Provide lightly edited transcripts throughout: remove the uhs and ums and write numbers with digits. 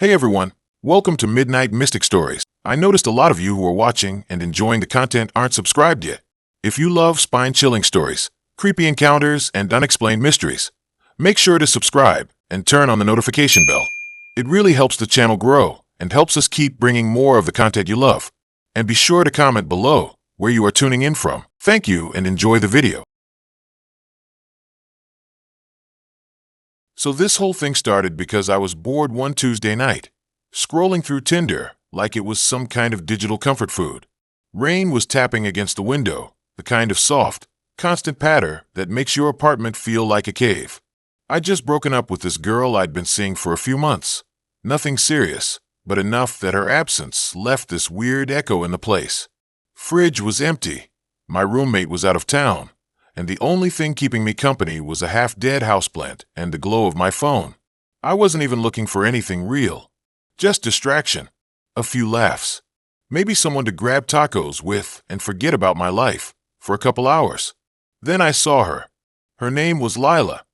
Hey everyone, welcome to Midnight Mystic Stories. I noticed a lot of you who are watching and enjoying the content aren't subscribed yet. If you love spine-chilling stories, creepy encounters, and unexplained mysteries, make sure to subscribe and turn on the notification bell. It really helps the channel grow and helps us keep bringing more of the content you love. And be sure to comment below where you are tuning in from. Thank you and enjoy the video. So this whole thing started because I was bored one Tuesday night, scrolling through Tinder like it was some kind of digital comfort food. Rain was tapping against the window, the kind of soft, constant patter that makes your apartment feel like a cave. I'd just broken up with this girl I'd been seeing for a few months. Nothing serious, but enough that her absence left this weird echo in the place. Fridge was empty, my roommate was out of town, and the only thing keeping me company was a half-dead houseplant and the glow of my phone. I wasn't even looking for anything real. Just distraction. A few laughs. Maybe someone to grab tacos with and forget about my life for a couple hours. Then I saw her. Her name was Lila.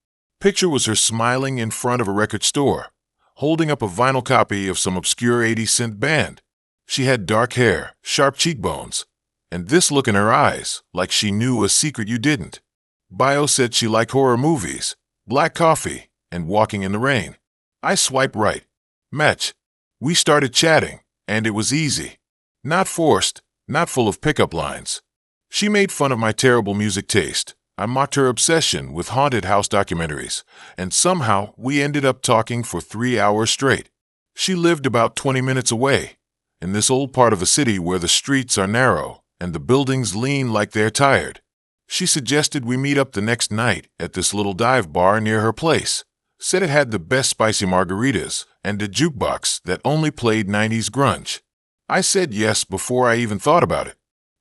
Picture was her smiling in front of a record store, holding up a vinyl copy of some obscure 80-cent band. She had dark hair, sharp cheekbones, and this look in her eyes, like she knew a secret you didn't. Bio said she liked horror movies, black coffee, and walking in the rain. I swipe right. Match. We started chatting, and it was easy. Not forced, not full of pickup lines. She made fun of my terrible music taste. I mocked her obsession with haunted house documentaries, and somehow we ended up talking for 3 hours straight. She lived about 20 minutes away, in this old part of the city where the streets are narrow and the buildings lean like they're tired. She suggested we meet up the next night at this little dive bar near her place. Said it had the best spicy margaritas and a jukebox that only played 90s grunge. I said yes before I even thought about it.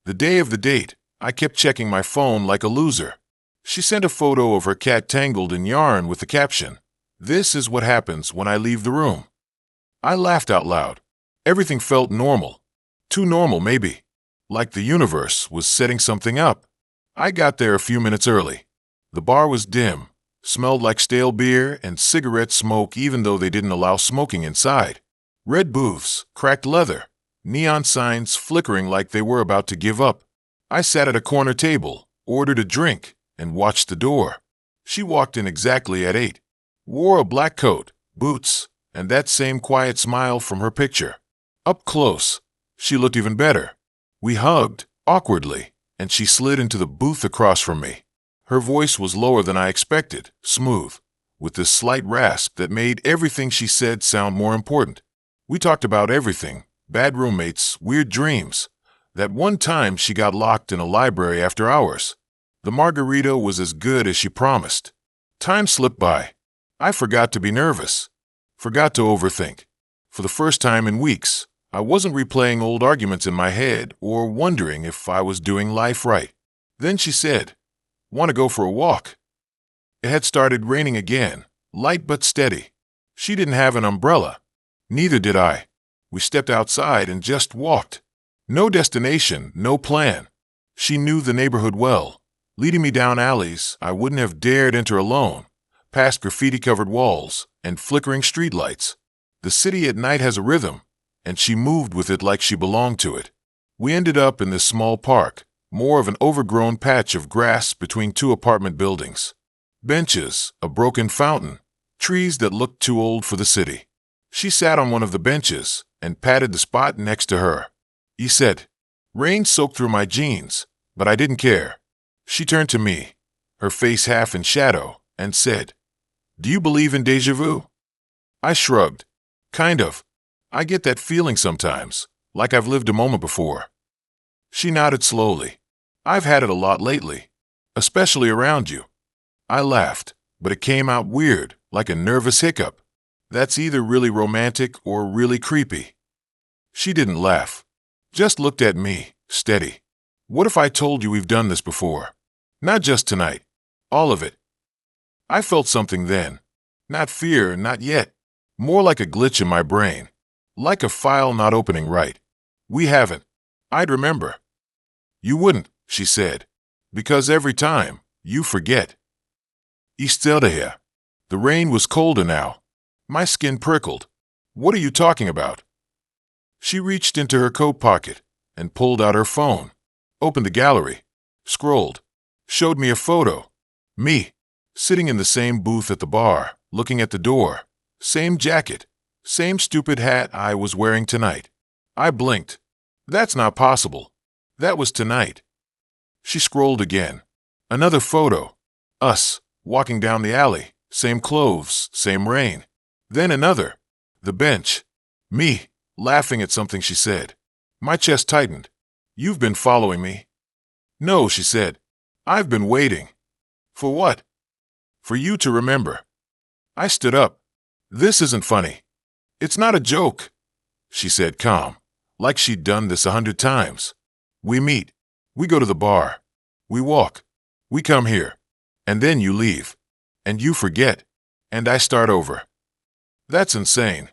The day of the date, I kept checking my phone like a loser. She sent a photo of her cat tangled in yarn with the caption, "This is what happens when I leave the room." I laughed out loud. Everything felt normal. Too normal, maybe. Like the universe was setting something up. I got there a few minutes early. The bar was dim, smelled like stale beer and cigarette smoke even though they didn't allow smoking inside. Red booths, cracked leather, neon signs flickering like they were about to give up. I sat at a corner table, ordered a drink, and watched the door. She walked in exactly at 8. Wore a black coat, boots, and that same quiet smile from her picture. Up close, she looked even better. We hugged, awkwardly, and she slid into the booth across from me. Her voice was lower than I expected, smooth, with this slight rasp that made everything she said sound more important. We talked about everything, bad roommates, weird dreams. That one time she got locked in a library after hours. The margarita was as good as she promised. Time slipped by. I forgot to be nervous. Forgot to overthink. For the first time in weeks, I wasn't replaying old arguments in my head or wondering if I was doing life right. Then she said, "Want to go for a walk?" It had started raining again, light but steady. She didn't have an umbrella. Neither did I. We stepped outside and just walked. No destination, no plan. She knew the neighborhood well, leading me down alleys I wouldn't have dared enter alone, past graffiti-covered walls and flickering streetlights. The city at night has a rhythm, and she moved with it like she belonged to it. We ended up in this small park, more of an overgrown patch of grass between two apartment buildings. Benches, a broken fountain, trees that looked too old for the city. She sat on one of the benches and patted the spot next to her. He said, rain soaked through my jeans, but I didn't care. She turned to me, her face half in shadow, and said, "Do you believe in déjà vu?" I shrugged. Kind of. I get that feeling sometimes, like I've lived a moment before. She nodded slowly. I've had it a lot lately, especially around you. I laughed, but it came out weird, like a nervous hiccup. That's either really romantic or really creepy. She didn't laugh, just looked at me, steady. What if I told you we've done this before? Not just tonight. All of it. I felt something then. Not fear, not yet. More like a glitch in my brain. Like a file not opening right. We haven't. I'd remember. You wouldn't, she said, because every time, you forget. Y still here. The rain was colder now. My skin prickled. What are you talking about? She reached into her coat pocket and pulled out her phone, opened the gallery, scrolled, showed me a photo. Me, sitting in the same booth at the bar, looking at the door, same jacket, same stupid hat I was wearing tonight. I blinked. That's not possible. That was tonight. She scrolled again. Another photo. Us, walking down the alley, same clothes, same rain. Then another. The bench. Me, laughing at something she said. My chest tightened. You've been following me? No, she said. I've been waiting. For what? For you to remember. I stood up. This isn't funny. It's not a joke, she said calm, like she'd done this 100 times. We meet. We go to the bar. We walk. We come here. And then you leave. And you forget. And I start over. That's insane.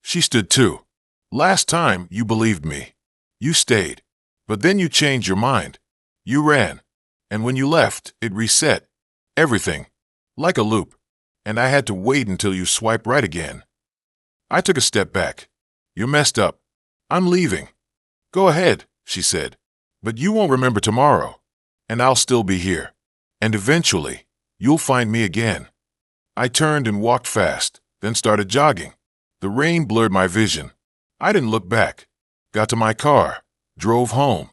She stood too. Last time you believed me. You stayed. But then you changed your mind. You ran. And when you left, it reset. Everything. Like a loop. And I had to wait until you swipe right again. I took a step back. You're messed up. I'm leaving. Go ahead, she said. But you won't remember tomorrow. And I'll still be here. And eventually, you'll find me again. I turned and walked fast, then started jogging. The rain blurred my vision. I didn't look back. Got to my car. Drove home.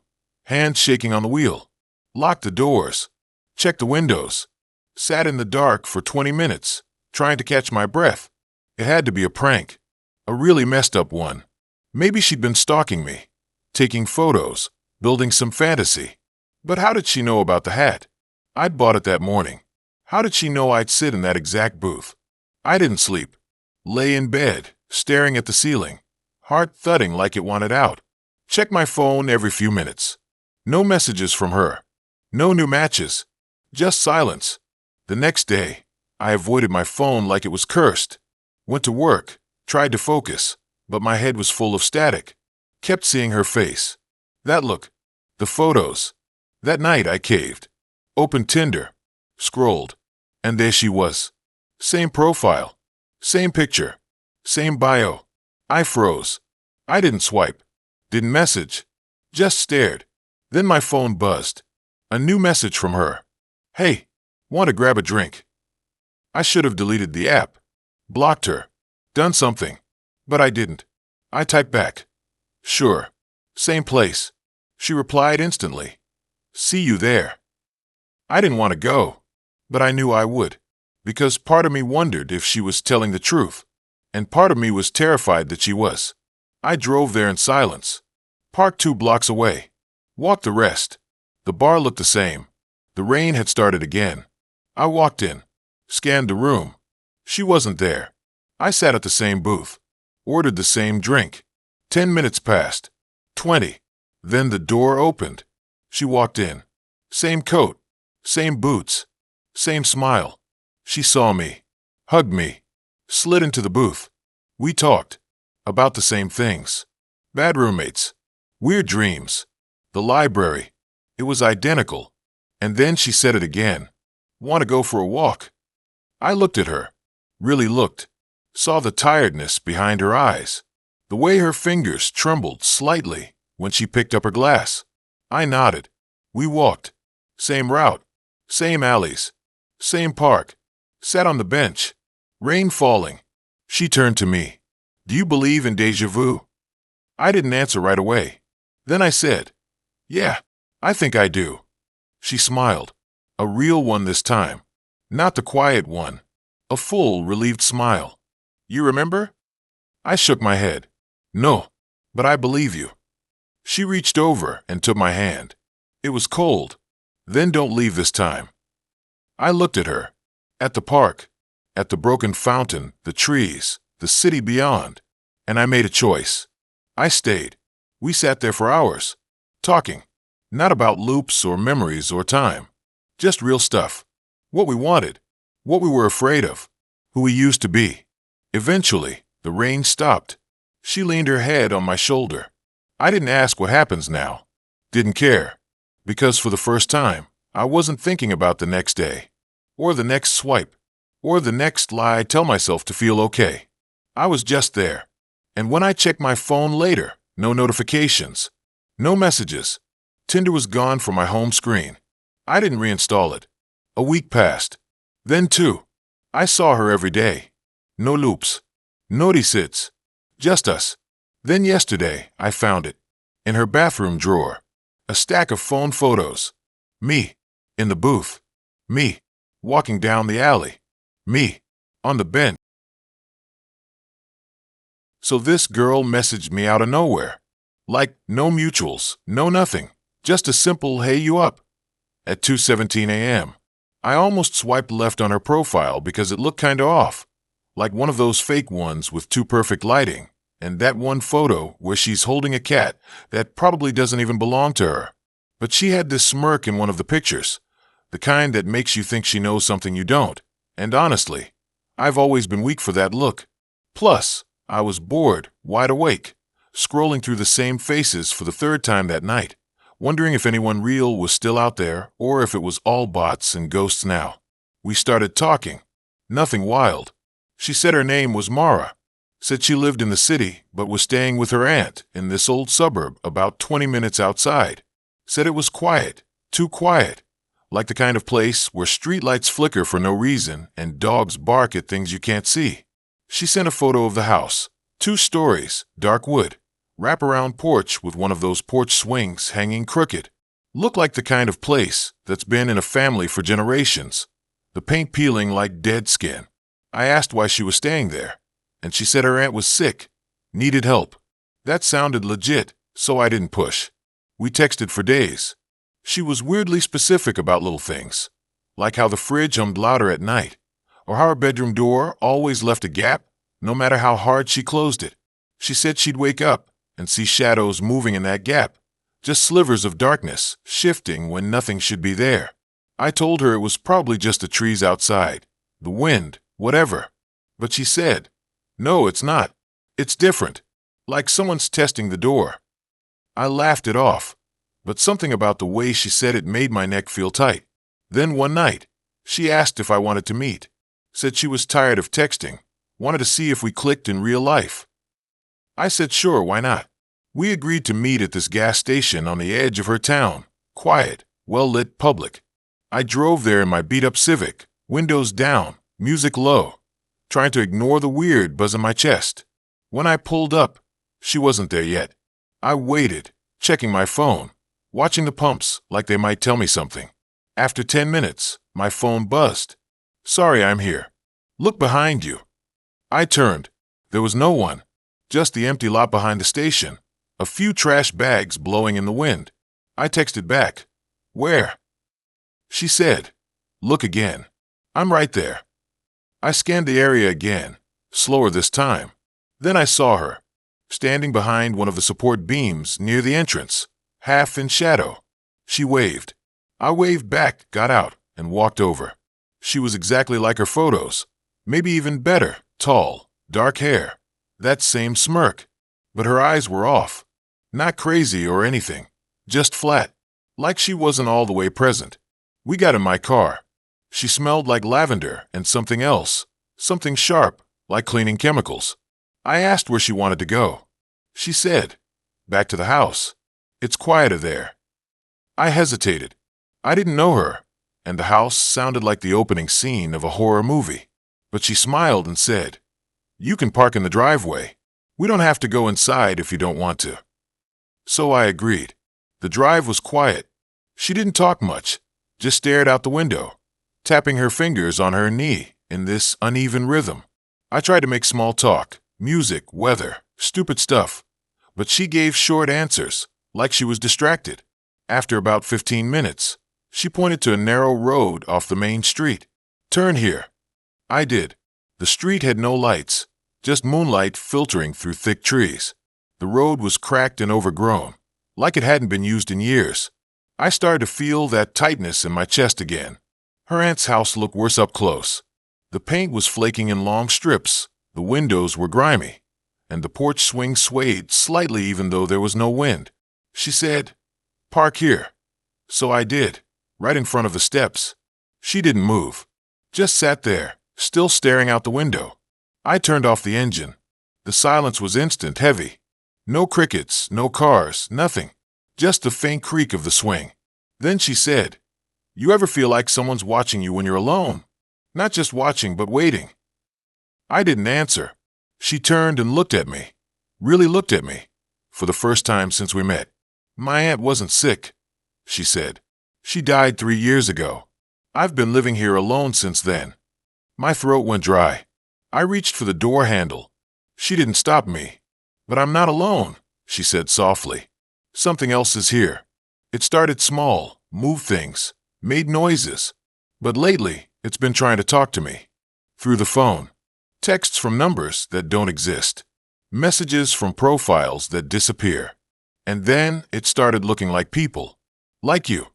Hands shaking on the wheel. Locked the doors. Checked the windows. Sat in the dark for 20 minutes, trying to catch my breath. It had to be a prank. A really messed up one. Maybe she'd been stalking me, taking photos, building some fantasy. But how did she know about the hat? I'd bought it that morning. How did she know I'd sit in that exact booth? I didn't sleep. Lay in bed, staring at the ceiling, heart thudding like it wanted out. Check my phone every few minutes. No messages from her. No new matches. Just silence. The next day, I avoided my phone like it was cursed. Went to work, tried to focus, but my head was full of static. Kept seeing her face. That look. The photos. That night I caved. Opened Tinder. Scrolled. And there she was. Same profile. Same picture. Same bio. I froze. I didn't swipe. Didn't message. Just stared. Then my phone buzzed. A new message from her. Hey, want to grab a drink? I should have deleted the app. Blocked her. Done something. But I didn't. I typed back. Sure. Same place. She replied instantly. See you there. I didn't want to go, but I knew I would, because part of me wondered if she was telling the truth, and part of me was terrified that she was. I drove there in silence. Parked 2 blocks away. Walked the rest. The bar looked the same. The rain had started again. I walked in. Scanned the room. She wasn't there. I sat at the same booth. Ordered the same drink. 10 minutes passed. 20. Then the door opened. She walked in. Same coat. Same boots. Same smile. She saw me. Hugged me. Slid into the booth. We talked. About the same things. Bad roommates. Weird dreams. The library. It was identical. And then she said it again. Want to go for a walk? I looked at her. Really looked. Saw the tiredness behind her eyes. The way her fingers trembled slightly when she picked up her glass. I nodded. We walked. Same route. Same alleys. Same park. Sat on the bench. Rain falling. She turned to me. Do you believe in déjà vu? I didn't answer right away. Then I said, yeah, I think I do. She smiled. A real one this time. Not the quiet one. A full, relieved smile. You remember? I shook my head. No, but I believe you. She reached over and took my hand. It was cold. Then don't leave this time. I looked at her. At the park. At the broken fountain, the trees, the city beyond. And I made a choice. I stayed. We sat there for hours. Talking. Not about loops or memories or time. Just real stuff. What we wanted. What we were afraid of. Who we used to be. Eventually, the rain stopped. She leaned her head on my shoulder. I didn't ask what happens now. Didn't care. Because for the first time, I wasn't thinking about the next day. Or the next swipe. Or the next lie I tell myself to feel okay. I was just there. And when I checked my phone later, no notifications, no messages. Tinder was gone from my home screen. I didn't reinstall it. A week passed. Then 2. I saw her every day. No loops. No resits. Just us. Then yesterday, I found it. In her bathroom drawer. A stack of phone photos. Me. In the booth. Me. Walking down the alley. Me. On the bench. So this girl messaged me out of nowhere. Like, no mutuals, no nothing. Just a simple, hey, you up? At 2:17 a.m. I almost swiped left on her profile because it looked kinda off. Like one of those fake ones with too perfect lighting. And that one photo where she's holding a cat that probably doesn't even belong to her. But she had this smirk in one of the pictures. The kind that makes you think she knows something you don't. And honestly, I've always been weak for that look. Plus, I was bored, wide awake, scrolling through the same faces for the 3rd time that night, wondering if anyone real was still out there or if it was all bots and ghosts now. We started talking. Nothing wild. She said her name was Mara. Said she lived in the city but was staying with her aunt in this old suburb about 20 minutes outside. Said it was quiet, too quiet, like the kind of place where streetlights flicker for no reason and dogs bark at things you can't see. She sent a photo of the house. 2 stories, dark wood, wraparound porch with one of those porch swings hanging crooked. Looked like the kind of place that's been in a family for generations. The paint peeling like dead skin. I asked why she was staying there, and she said her aunt was sick, needed help. That sounded legit, so I didn't push. We texted for days. She was weirdly specific about little things, like how the fridge hummed louder at night, or how her bedroom door always left a gap, no matter how hard she closed it. She said she'd wake up and see shadows moving in that gap, just slivers of darkness shifting when nothing should be there. I told her it was probably just the trees outside, the wind, whatever. But she said, no, it's not. It's different, like someone's testing the door. I laughed it off, but something about the way she said it made my neck feel tight. Then one night, she asked if I wanted to meet. Said she was tired of texting, wanted to see if we clicked in real life. I said sure, why not? We agreed to meet at this gas station on the edge of her town, quiet, well-lit, public. I drove there in my beat-up Civic, windows down, music low, trying to ignore the weird buzz in my chest. When I pulled up, she wasn't there yet. I waited, checking my phone, watching the pumps like they might tell me something. After 10 minutes, my phone buzzed. Sorry, I'm here. Look behind you. I turned. There was no one. Just the empty lot behind the station. A few trash bags blowing in the wind. I texted back. Where? She said, look again. I'm right there. I scanned the area again, slower this time. Then I saw her, standing behind one of the support beams near the entrance, half in shadow. She waved. I waved back, got out, and walked over. She was exactly like her photos, maybe even better, tall, dark hair, that same smirk. But her eyes were off. Not crazy or anything, just flat, like she wasn't all the way present. We got in my car. She smelled like lavender and something else, something sharp, like cleaning chemicals. I asked where she wanted to go. She said, back to the house. It's quieter there. I hesitated. I didn't know her, and the house sounded like the opening scene of a horror movie. But she smiled and said, you can park in the driveway. We don't have to go inside if you don't want to. So I agreed. The drive was quiet. She didn't talk much, just stared out the window, tapping her fingers on her knee in this uneven rhythm. I tried to make small talk, music, weather, stupid stuff, but she gave short answers, like she was distracted. After about 15 minutes, she pointed to a narrow road off the main street. Turn here. I did. The street had no lights, just moonlight filtering through thick trees. The road was cracked and overgrown, like it hadn't been used in years. I started to feel that tightness in my chest again. Her aunt's house looked worse up close. The paint was flaking in long strips, the windows were grimy, and the porch swing swayed slightly even though there was no wind. She said, park here. So I did, right in front of the steps. She didn't move, just sat there, still staring out the window. I turned off the engine. The silence was instant, heavy. No crickets, no cars, nothing. Just the faint creak of the swing. Then she said, "You ever feel like someone's watching you when you're alone? Not just watching, but waiting?" I didn't answer. She turned and looked at me. Really looked at me. For the first time since we met. "My aunt wasn't sick," she said. "She died 3 years ago. I've been living here alone since then." My throat went dry. I reached for the door handle. She didn't stop me. "But I'm not alone," she said softly. "Something else is here. It started small, moved things, made noises. But lately, it's been trying to talk to me. Through the phone. Texts from numbers that don't exist. Messages from profiles that disappear. And then it started looking like people. Like you."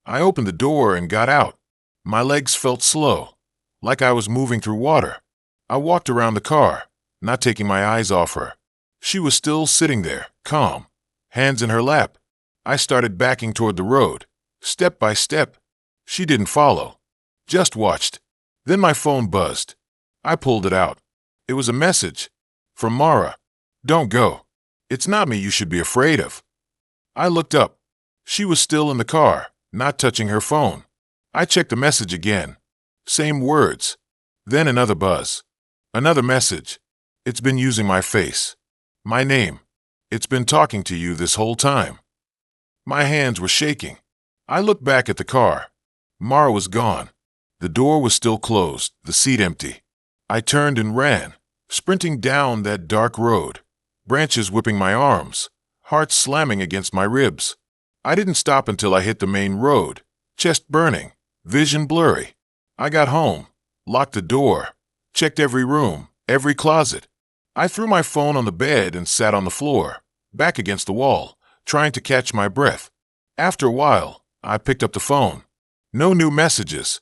I opened the door and got out. My legs felt slow, like I was moving through water. I walked around the car, not taking my eyes off her. She was still sitting there, calm, hands in her lap. I started backing toward the road, step by step. She didn't follow, just watched. Then my phone buzzed. I pulled it out. It was a message. From Mara. "Don't go. It's not me you should be afraid of." I looked up. She was still in the car, not touching her phone. I checked the message again. Same words. Then another buzz. Another message. "It's been using my face. My name. It's been talking to you this whole time." My hands were shaking. I looked back at the car. Mara was gone. The door was still closed, the seat empty. I turned and ran, sprinting down that dark road, branches whipping my arms, heart slamming against my ribs. I didn't stop until I hit the main road, chest burning, vision blurry. I got home, locked the door, checked every room, every closet. I threw my phone on the bed and sat on the floor, back against the wall, trying to catch my breath. After a while, I picked up the phone. No new messages.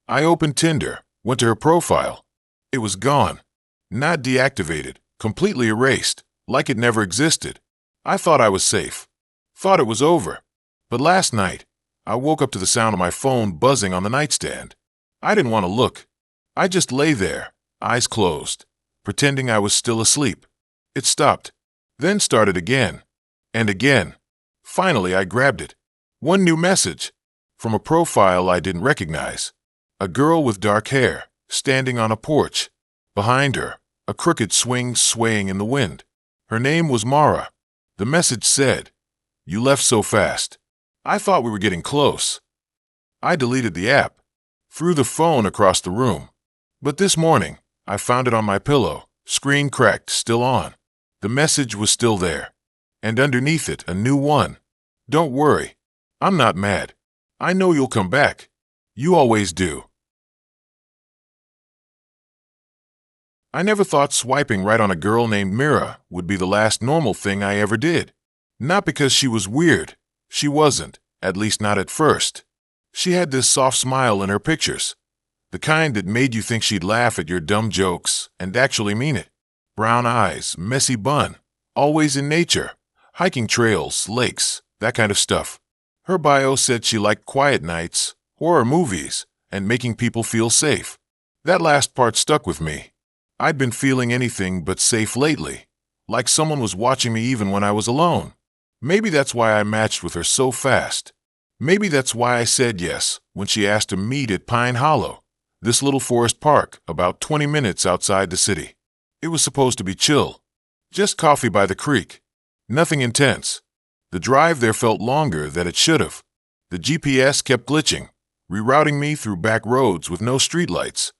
I opened Tinder, went to her profile. It was gone. Not deactivated, completely erased, like it never existed. I thought I was safe. Thought it was over. But last night, I woke up to the sound of my phone buzzing on the nightstand. I didn't want to look. I just lay there, eyes closed, pretending I was still asleep. It stopped, then started again, and again. Finally, I grabbed it. One new message, from a profile I didn't recognize. A girl with dark hair, standing on a porch. Behind her, a crooked swing swaying in the wind. Her name was Mara. The message said, "You left so fast. I thought we were getting close." I deleted the app, threw the phone across the room. But this morning, I found it on my pillow, screen cracked, still on. The message was still there. And underneath it, a new one. "Don't worry. I'm not mad. I know you'll come back. You always do." I never thought swiping right on a girl named Mira would be the last normal thing I ever did. Not because she was weird. She wasn't, at least not at first. She had this soft smile in her pictures. The kind that made you think she'd laugh at your dumb jokes and actually mean it. Brown eyes, messy bun, always in nature, hiking trails, lakes, that kind of stuff. Her bio said she liked quiet nights, horror movies, and making people feel safe. That last part stuck with me. I'd been feeling anything but safe lately, like someone was watching me even when I was alone. Maybe that's why I matched with her so fast. Maybe that's why I said yes when she asked to meet at Pine Hollow, this little forest park about 20 minutes outside the city. It was supposed to be chill. Just coffee by the creek. Nothing intense. The drive there felt longer than it should have. The GPS kept glitching, rerouting me through back roads with no streetlights.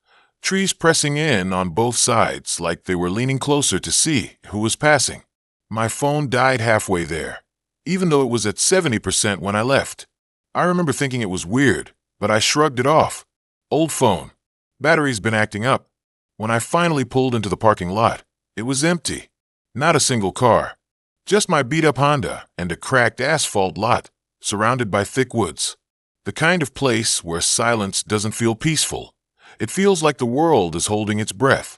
Trees pressing in on both sides like they were leaning closer to see who was passing. My phone died halfway there, even though it was at 70% when I left. I remember thinking it was weird, but I shrugged it off. Old phone. Battery's been acting up. When I finally pulled into the parking lot, it was empty. Not a single car. Just my beat-up Honda and a cracked asphalt lot, surrounded by thick woods. The kind of place where silence doesn't feel peaceful. It feels like the world is holding its breath.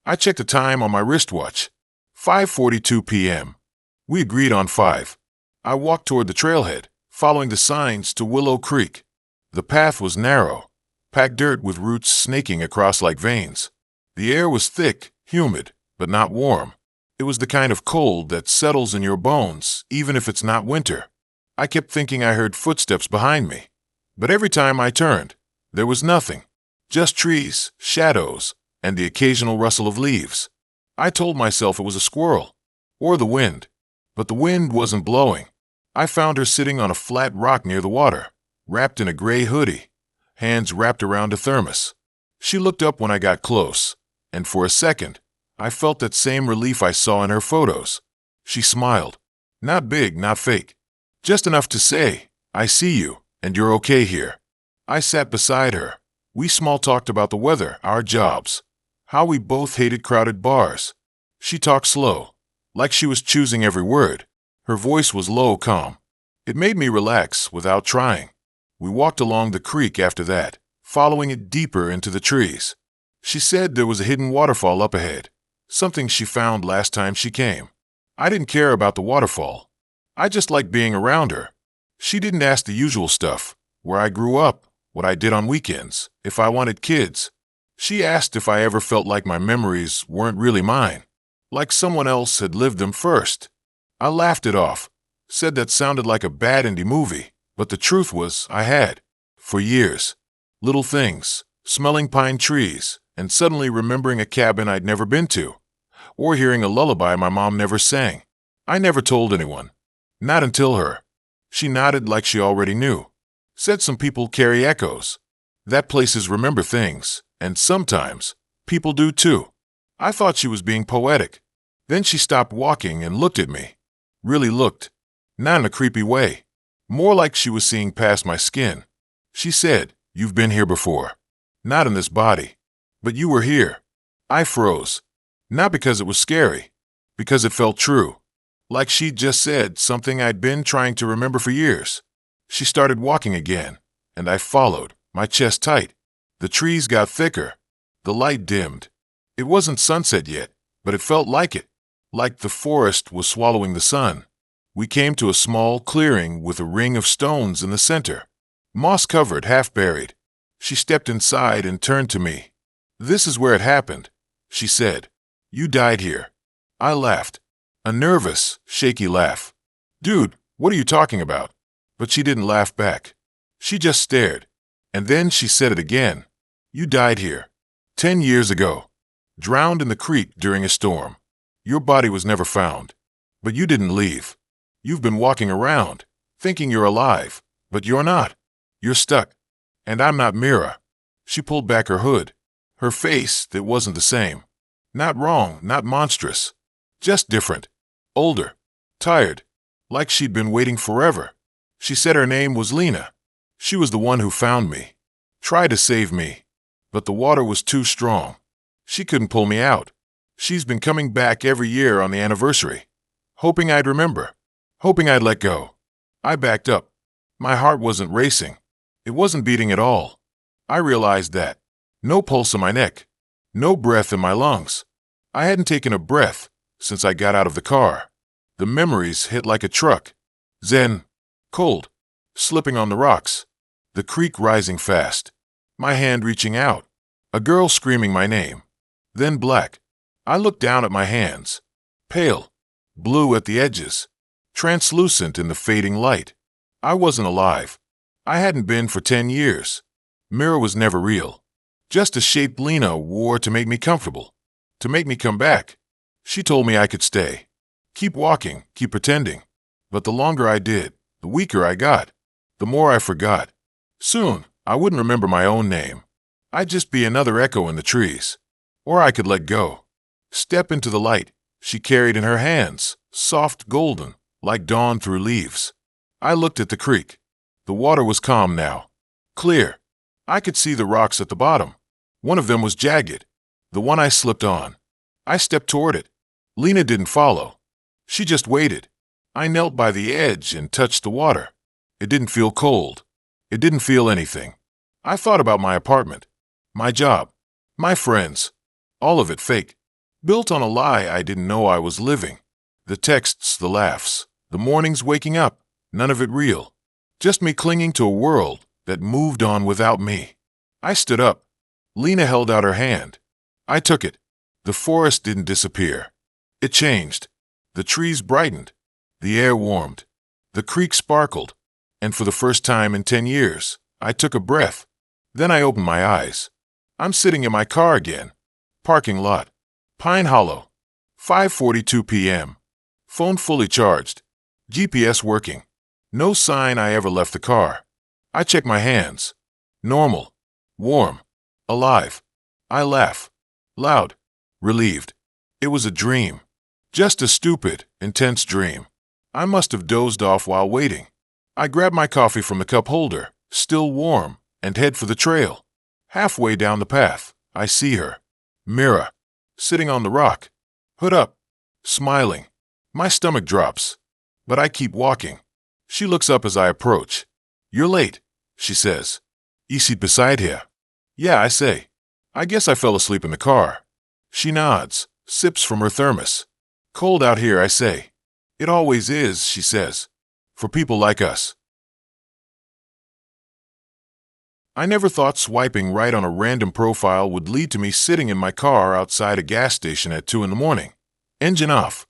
I checked the time on my wristwatch. 5:42 p.m. We agreed on 5. I walked toward the trailhead, following the signs to Willow Creek. The path was narrow, packed dirt with roots snaking across like veins. The air was thick, humid, but not warm. It was the kind of cold that settles in your bones, even if it's not winter. I kept thinking I heard footsteps behind me, but every time I turned, there was nothing. Just trees, shadows, and the occasional rustle of leaves. I told myself it was a squirrel, or the wind, but the wind wasn't blowing. I found her sitting on a flat rock near the water, wrapped in a gray hoodie, hands wrapped around a thermos. She looked up when I got close, and for a second, I felt that same relief I saw in her photos. She smiled. Not big, not fake. Just enough to say, I see you, and you're okay here. I sat beside her. We small-talked about the weather, our jobs, how we both hated crowded bars. She talked slow, like she was choosing every word. Her voice was low, calm. It made me relax without trying. We walked along the creek after that, following it deeper into the trees. She said there was a hidden waterfall up ahead, something she found last time she came. I didn't care about the waterfall. I just liked being around her. She didn't ask the usual stuff, where I grew up, what I did on weekends, if I wanted kids. She asked if I ever felt like my memories weren't really mine, like someone else had lived them first. I laughed it off, said that sounded like a bad indie movie, but the truth was I had, for years. Little things, smelling pine trees, and suddenly remembering a cabin I'd never been to, or hearing a lullaby my mom never sang. I never told anyone. Not until her. She nodded like she already knew. Said some people carry echoes. That places remember things, and sometimes people do too. I thought she was being poetic. Then she stopped walking and looked at me. Really looked. Not in a creepy way. More like she was seeing past my skin. She said, "You've been here before. Not in this body. But you were here." I froze. Not because it was scary. Because it felt true. Like she'd just said something I'd been trying to remember for years. She started walking again, and I followed, my chest tight. The trees got thicker. The light dimmed. It wasn't sunset yet, but it felt like it. Like the forest was swallowing the sun. We came to a small clearing with a ring of stones in the center. Moss-covered, half-buried. She stepped inside and turned to me. "This is where it happened," she said. "You died here." I laughed. A nervous, shaky laugh. "Dude, what are you talking about?" But she didn't laugh back. She just stared. And then she said it again. "You died here. 10 years ago. Drowned in the creek during a storm. Your body was never found. But you didn't leave. You've been walking around, thinking you're alive, but you're not. You're stuck. And I'm not Mira." She pulled back her hood. Her face, that wasn't the same. Not wrong, not monstrous. Just different. Older. Tired. Like she'd been waiting forever. She said her name was Lena. She was the one who found me. Tried to save me. But the water was too strong. She couldn't pull me out. She's been coming back every year on the anniversary. Hoping I'd remember. Hoping I'd let go. I backed up. My heart wasn't racing. It wasn't beating at all. I realized that. No pulse in my neck. No breath in my lungs. I hadn't taken a breath since I got out of the car. The memories hit like a truck. Zen. Cold. Slipping on the rocks. The creek rising fast. My hand reaching out. A girl screaming my name. Then black. I looked down at my hands. Pale. Blue at the edges. Translucent in the fading light. I wasn't alive. I hadn't been for 10 years. Mira was never real. Just a shape Lena wore to make me comfortable. To make me come back. She told me I could stay. Keep walking, keep pretending. But the longer I did, the weaker I got. The more I forgot. Soon, I wouldn't remember my own name. I'd just be another echo in the trees. Or I could let go. Step into the light she carried in her hands, soft golden, like dawn through leaves. I looked at the creek. The water was calm now. Clear. I could see the rocks at the bottom. One of them was jagged. The one I slipped on. I stepped toward it. Lena didn't follow. She just waited. I knelt by the edge and touched the water. It didn't feel cold. It didn't feel anything. I thought about my apartment, my job, my friends. All of it fake. Built on a lie I didn't know I was living. The texts, the laughs, the mornings waking up, none of it real. Just me clinging to a world that moved on without me. I stood up. Lena held out her hand. I took it. The forest didn't disappear. It changed. The trees brightened. The air warmed. The creek sparkled. And for the first time in 10 years, I took a breath. Then I opened my eyes. I'm sitting in my car again. Parking lot. Pine Hollow. 5:42 p.m. Phone fully charged. GPS working. No sign I ever left the car. I check my hands. Normal. Warm. Alive. I laugh. Loud. Relieved. It was a dream. Just a stupid, intense dream. I must have dozed off while waiting. I grab my coffee from the cup holder, still warm, and head for the trail. Halfway down the path, I see her. Mira. Sitting on the rock. Hood up. Smiling. My stomach drops. But I keep walking. She looks up as I approach. You're late, she says. You sit beside here. Yeah, I say. I guess I fell asleep in the car. She nods, sips from her thermos. Cold out here, I say. It always is, she says. For people like us. I never thought swiping right on a random profile would lead to me sitting in my car outside a gas station at 2 in the morning. Engine off.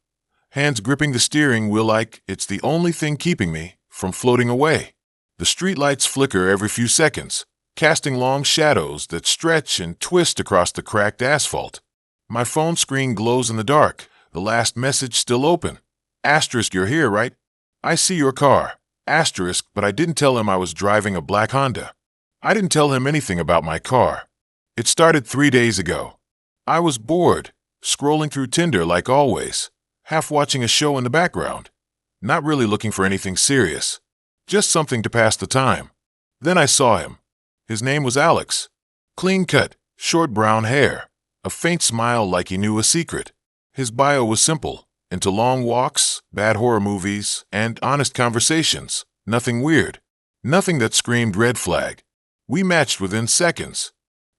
Hands gripping the steering wheel like it's the only thing keeping me from floating away. The streetlights flicker every few seconds, casting long shadows that stretch and twist across the cracked asphalt. My phone screen glows in the dark, the last message still open. Asterisk, you're here, right? I see your car. Asterisk, but I didn't tell him I was driving a black Honda. I didn't tell him anything about my car. It started 3 days ago. I was bored, scrolling through Tinder like always, half watching a show in the background. Not really looking for anything serious. Just something to pass the time. Then I saw him. His name was Alex. Clean-cut, short brown hair. A faint smile like he knew a secret. His bio was simple. Into long walks, bad horror movies, and honest conversations. Nothing weird. Nothing that screamed red flag. We matched within seconds.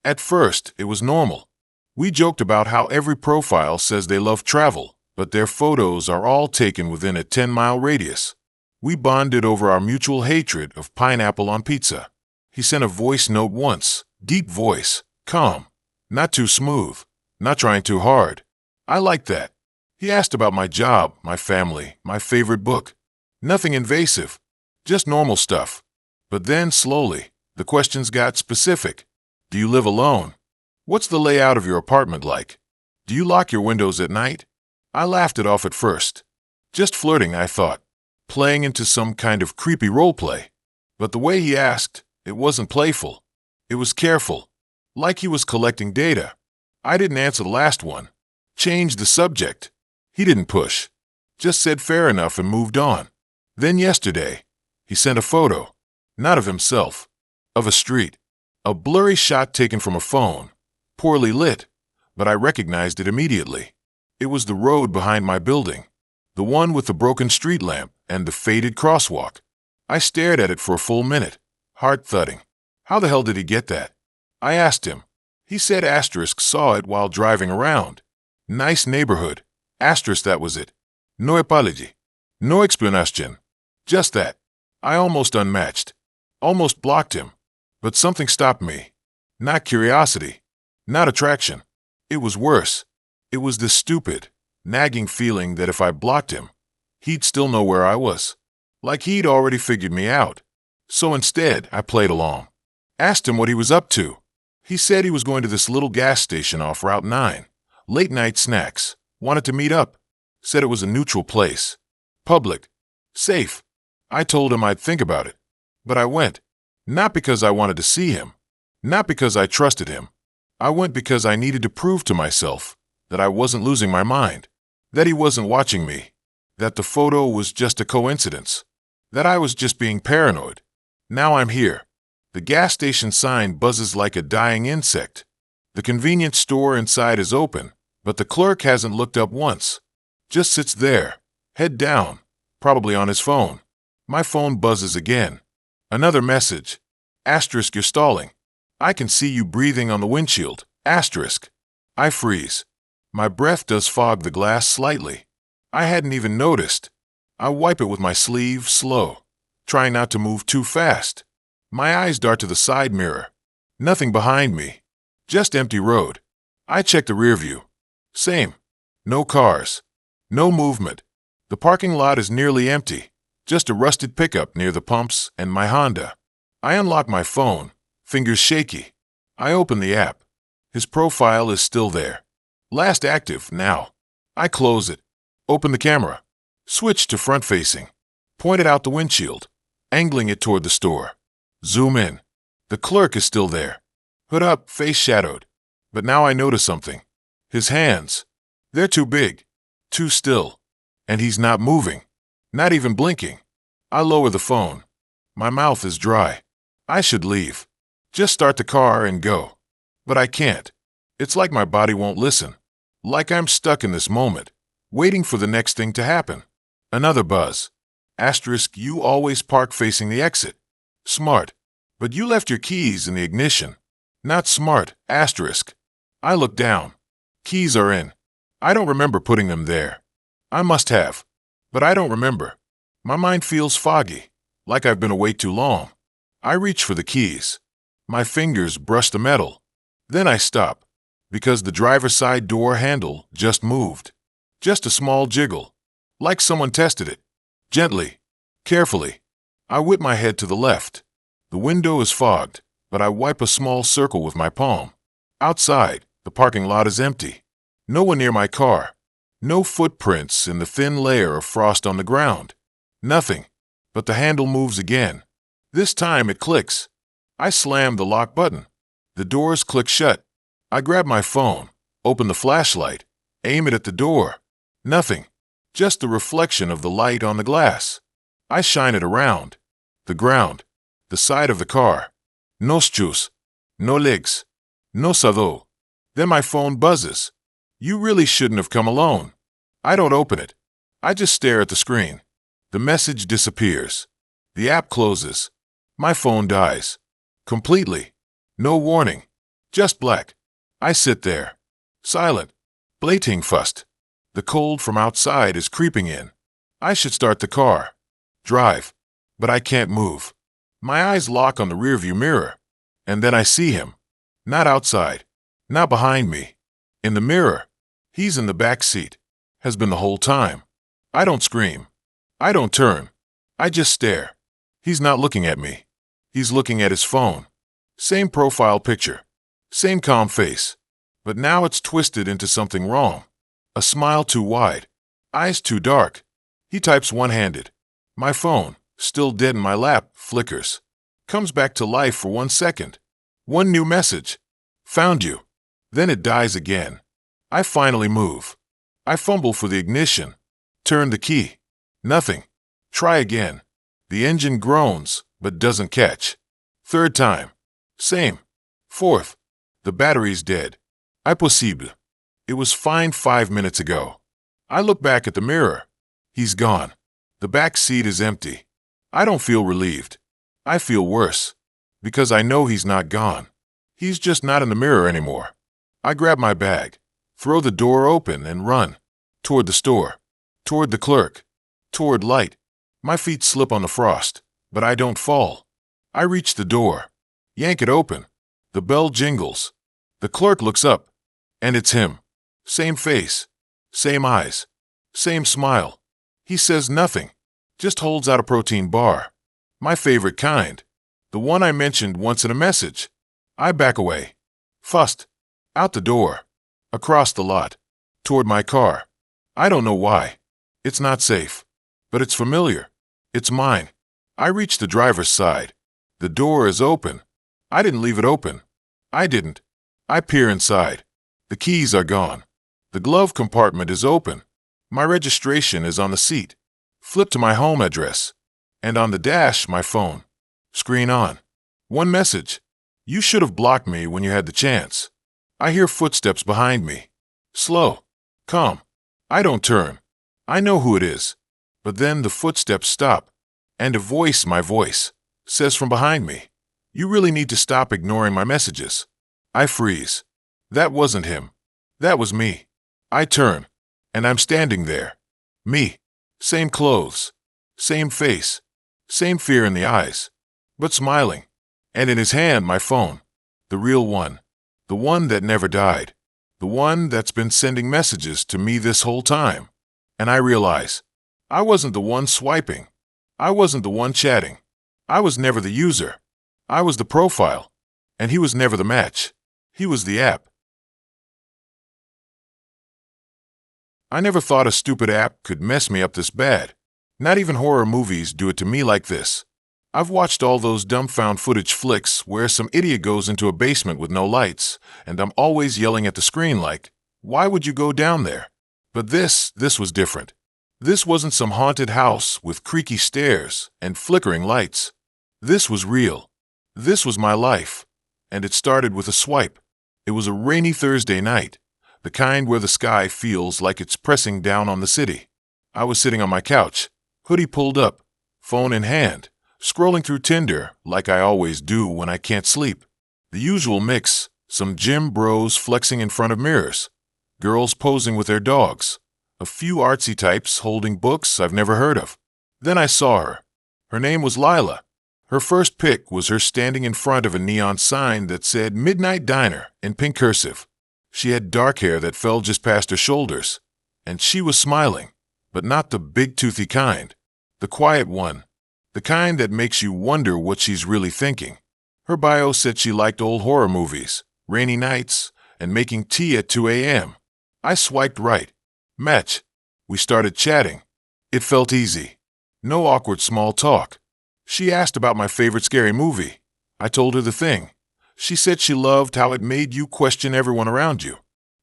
At first, it was normal. We joked about how every profile says they love travel, but their photos are all taken within a 10-mile radius. We bonded over our mutual hatred of pineapple on pizza. He sent a voice note once, deep voice, calm, not too smooth, not trying too hard. I liked that. He asked about my job, my family, my favorite book. Nothing invasive, just normal stuff. But then, slowly, the questions got specific. Do you live alone? What's the layout of your apartment like? Do you lock your windows at night? I laughed it off at first. Just flirting, I thought. Playing into some kind of creepy role play. But the way he asked, it wasn't playful. It was careful. Like he was collecting data. I didn't answer the last one. Changed the subject. He didn't push. Just said fair enough and moved on. Then yesterday, he sent a photo. Not of himself. Of a street. A blurry shot taken from a phone. Poorly lit. But I recognized it immediately. It was the road behind my building. The one with the broken street lamp and the faded crosswalk. I stared at it for a full minute. Heart thudding. How the hell did he get that? I asked him. He said asterisk saw it while driving around. Nice neighborhood. Asterisk, that was it. No apology. No explanation. Just that. I almost unmatched. Almost blocked him. But something stopped me. Not curiosity. Not attraction. It was worse. It was this stupid, nagging feeling that if I blocked him, he'd still know where I was. Like he'd already figured me out. So instead, I played along. Asked him what he was up to. He said he was going to this little gas station off Route 9. Late night snacks. Wanted to meet up. Said it was a neutral place. Public. Safe. I told him I'd think about it. But I went. Not because I wanted to see him. Not because I trusted him. I went because I needed to prove to myself that I wasn't losing my mind. That he wasn't watching me. That the photo was just a coincidence. That I was just being paranoid. Now I'm here. The gas station sign buzzes like a dying insect. The convenience store inside is open, but the clerk hasn't looked up once. Just sits there, head down, probably on his phone. My phone buzzes again. Another message. Asterisk, you're stalling. I can see you breathing on the windshield. Asterisk. I freeze. My breath does fog the glass slightly. I hadn't even noticed. I wipe it with my sleeve, slow, trying not to move too fast. My eyes dart to the side mirror. Nothing behind me. Just empty road. I check the rear view. Same. No cars. No movement. The parking lot is nearly empty. Just a rusted pickup near the pumps and my Honda. I unlock my phone, fingers shaky. I open the app. His profile is still there. Last active now. I close it. Open the camera. Switch to front-facing. Point it out the windshield, angling it toward the store. Zoom in. The clerk is still there. Hood up, face shadowed. But now I notice something. His hands. They're too big. Too still. And he's not moving. Not even blinking. I lower the phone. My mouth is dry. I should leave. Just start the car and go. But I can't. It's like my body won't listen. Like I'm stuck in this moment, waiting for the next thing to happen. Another buzz. Asterisk, you always park facing the exit. Smart. But you left your keys in the ignition. Not smart. Asterisk. I look down. Keys are in. I don't remember putting them there. I must have. But I don't remember. My mind feels foggy, like I've been awake too long. I reach for the keys. My fingers brush the metal. Then I stop, because the driver's side door handle just moved. Just a small jiggle, like someone tested it. Gently, carefully. I whip my head to the left. The window is fogged, but I wipe a small circle with my palm. Outside, the parking lot is empty. No one near my car. No footprints in the thin layer of frost on the ground. Nothing. But the handle moves again. This time it clicks. I slam the lock button. The doors click shut. I grab my phone, open the flashlight, aim it at the door. Nothing. Just the reflection of the light on the glass. I shine it around. The ground. The side of the car. No shoes. No legs. No sado. Then my phone buzzes. You really shouldn't have come alone. I don't open it. I just stare at the screen. The message disappears. The app closes. My phone dies. Completely. No warning. Just black. I sit there. Silent. Bläting fust. The cold from outside is creeping in. I should start the car. Drive. But I can't move. My eyes lock on the rearview mirror. And then I see him. Not outside. Not behind me. In the mirror. He's in the back seat. Has been the whole time. I don't scream. I don't turn. I just stare. He's not looking at me. He's looking at his phone. Same profile picture. Same calm face. But now it's twisted into something wrong. A smile too wide. Eyes too dark. He types one-handed. My phone, still dead in my lap, flickers. Comes back to life for 1 second. One new message. Found you. Then it dies again. I finally move. I fumble for the ignition. Turn the key. Nothing. Try again. The engine groans, but doesn't catch. Third time. Same. Fourth. The battery's dead. Impossible. It was fine 5 minutes ago. I look back at the mirror. He's gone. The back seat is empty. I don't feel relieved. I feel worse. Because I know he's not gone. He's just not in the mirror anymore. I grab my bag, throw the door open and run. Toward the store. Toward the clerk. Toward light. My feet slip on the frost, but I don't fall. I reach the door. Yank it open. The bell jingles. The clerk looks up. And it's him. Same face. Same eyes. Same smile. He says nothing. Just holds out a protein bar. My favorite kind. The one I mentioned once in a message. I back away. Fussed. Out the door. Across the lot. Toward my car. I don't know why. It's not safe. But it's familiar. It's mine. I reach the driver's side. The door is open. I didn't leave it open. I didn't. I peer inside. The keys are gone. The glove compartment is open. My registration is on the seat. Flip to my home address. And on the dash, my phone. Screen on. One message. You should have blocked me when you had the chance. I hear footsteps behind me. Slow. Calm. I don't turn. I know who it is. But then the footsteps stop. And a voice, my voice, says from behind me, you really need to stop ignoring my messages. I freeze. That wasn't him. That was me. I turn. And I'm standing there. Me. Same clothes. Same face. Same fear in the eyes. But smiling. And in his hand, my phone. The real one. The one that never died. The one that's been sending messages to me this whole time. And I realize I wasn't the one swiping. I wasn't the one chatting. I was never the user. I was the profile. And he was never the match. He was the app. I never thought a stupid app could mess me up this bad. Not even horror movies do it to me like this. I've watched all those dumb found footage flicks where some idiot goes into a basement with no lights, and I'm always yelling at the screen like, why would you go down there? But this was different. This wasn't some haunted house with creaky stairs and flickering lights. This was real. This was my life. And it started with a swipe. It was a rainy Thursday night, the kind where the sky feels like it's pressing down on the city. I was sitting on my couch, hoodie pulled up, phone in hand, scrolling through Tinder like I always do when I can't sleep. The usual mix, some gym bros flexing in front of mirrors, girls posing with their dogs, a few artsy types holding books I've never heard of. Then I saw her. Her name was Lila. Her first pic was her standing in front of a neon sign that said Midnight Diner in pink cursive. She had dark hair that fell just past her shoulders, and she was smiling, but not the big toothy kind, the quiet one, the kind that makes you wonder what she's really thinking. Her bio said she liked old horror movies, rainy nights, and making tea at 2 a.m. I swiped right. Match. We started chatting. It felt easy. No awkward small talk. She asked about my favorite scary movie. I told her the thing. She said she loved how it made you question everyone around you.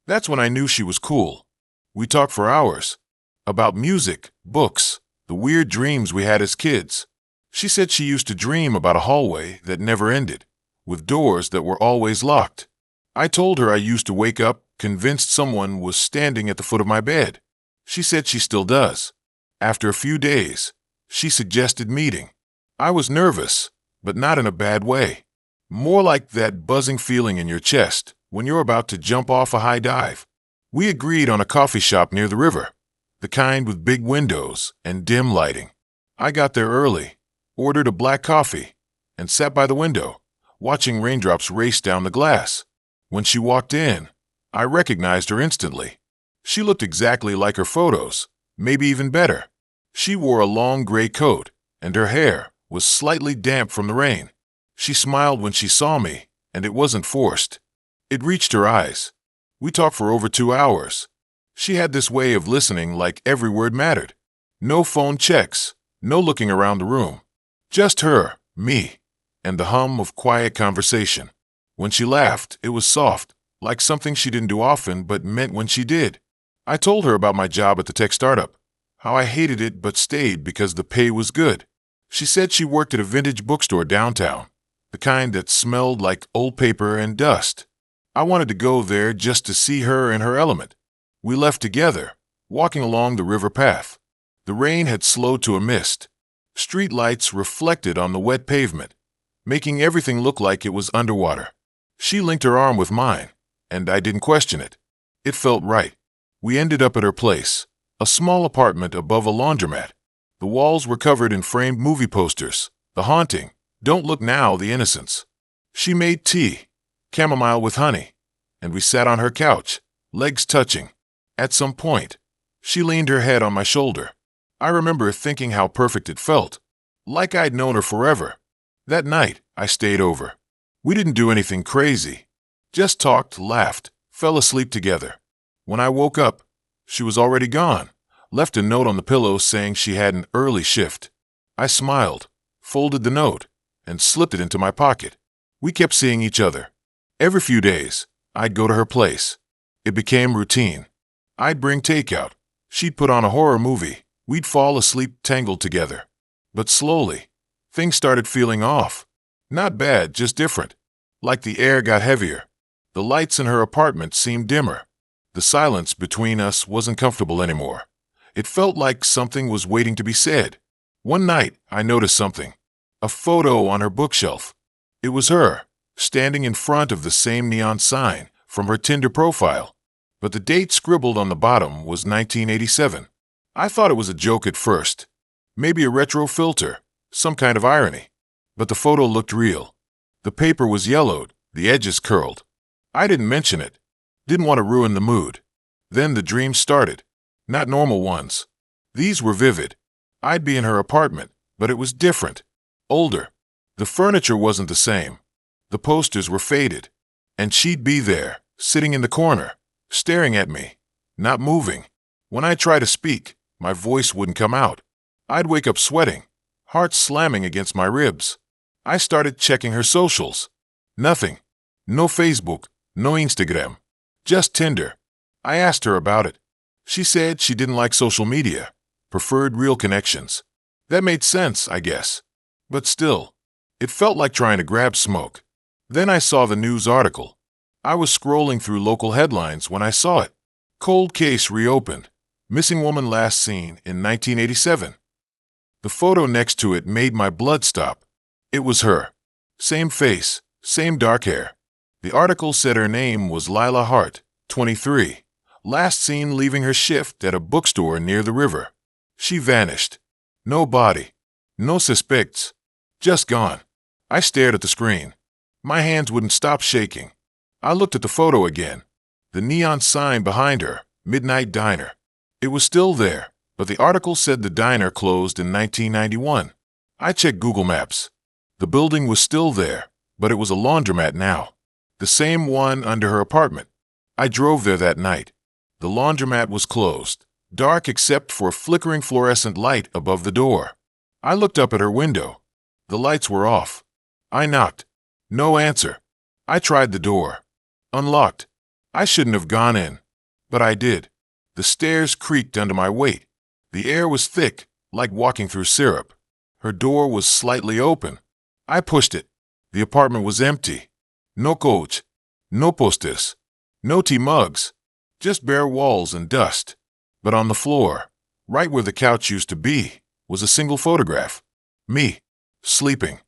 That's when I knew she was cool. We talked for hours. About music, books, the weird dreams we had as kids. She said she used to dream about a hallway that never ended, with doors that were always locked. I told her I used to wake up convinced someone was standing at the foot of my bed. She said she still does. After a few days, she suggested meeting. I was nervous, but not in a bad way. More like that buzzing feeling in your chest when you're about to jump off a high dive. We agreed on a coffee shop near the river, the kind with big windows and dim lighting. I got there early, ordered a black coffee, and sat by the window, watching raindrops race down the glass. When she walked in, I recognized her instantly. She looked exactly like her photos, maybe even better. She wore a long gray coat, and her hair was slightly damp from the rain. She smiled when she saw me, and it wasn't forced. It reached her eyes. We talked for over 2 hours. She had this way of listening like every word mattered. No phone checks, no looking around the room. Just her, me, and the hum of quiet conversation. When she laughed, it was soft, like something she didn't do often but meant when she did. I told her about my job at the tech startup, how I hated it but stayed because the pay was good. She said she worked at a vintage bookstore downtown, the kind that smelled like old paper and dust. I wanted to go there just to see her in her element. We left together, walking along the river path. The rain had slowed to a mist. Street lights reflected on the wet pavement, making everything look like it was underwater. She linked her arm with mine, and I didn't question it. It felt right. We ended up at her place, a small apartment above a laundromat. The walls were covered in framed movie posters, The Haunting, Don't Look Now, The Innocents. She made tea, chamomile with honey, and we sat on her couch, legs touching. At some point, she leaned her head on my shoulder. I remember thinking how perfect it felt, like I'd known her forever. That night, I stayed over. We didn't do anything crazy, just talked, laughed, fell asleep together. When I woke up, she was already gone, left a note on the pillow saying she had an early shift. I smiled, folded the note, and slipped it into my pocket. We kept seeing each other. Every few days, I'd go to her place. It became routine. I'd bring takeout. She'd put on a horror movie. We'd fall asleep tangled together. But slowly, things started feeling off. Not bad, just different. Like the air got heavier. The lights in her apartment seemed dimmer. The silence between us wasn't comfortable anymore. It felt like something was waiting to be said. One night, I noticed something. A photo on her bookshelf. It was her, standing in front of the same neon sign from her Tinder profile. But the date scribbled on the bottom was 1987. I thought it was a joke at first. Maybe a retro filter, some kind of irony. But the photo looked real. The paper was yellowed, the edges curled. I didn't mention it. Didn't want to ruin the mood. Then the dream started. not normal ones. These were vivid. I'd be in her apartment, but it was different. Older. The furniture wasn't the same. The posters were faded. And she'd be there, sitting in the corner, staring at me, not moving. When I tried to speak, my voice wouldn't come out. I'd wake up sweating, heart slamming against my ribs. I started checking her socials. Nothing. No Facebook, no Instagram. Just Tinder. I asked her about it. She said she didn't like social media, preferred real connections. That made sense, I guess. But still, it felt like trying to grab smoke. Then I saw the news article. I was scrolling through local headlines when I saw it. Cold case reopened. Missing woman last seen in 1987. The photo next to it made my blood stop. It was her. Same face, same dark hair. The article said her name was Lila Hart, 23. Last seen leaving her shift at a bookstore near the river. She vanished. No body. No suspects. Just gone. I stared at the screen. My hands wouldn't stop shaking. I looked at the photo again. The neon sign behind her, Midnight Diner. It was still there, but the article said the diner closed in 1991. I checked Google Maps. The building was still there, but it was a laundromat now. The same one under her apartment. I drove there that night. The laundromat was closed, dark except for a flickering fluorescent light above the door. I looked up at her window. The lights were off. I knocked. No answer. I tried the door. Unlocked. I shouldn't have gone in, but I did. The stairs creaked under my weight. The air was thick, like walking through syrup. Her door was slightly open. I pushed it. The apartment was empty. No couch. No posters. No tea mugs. Just bare walls and dust. But on the floor, right where the couch used to be, was a single photograph. Me. Sleeping.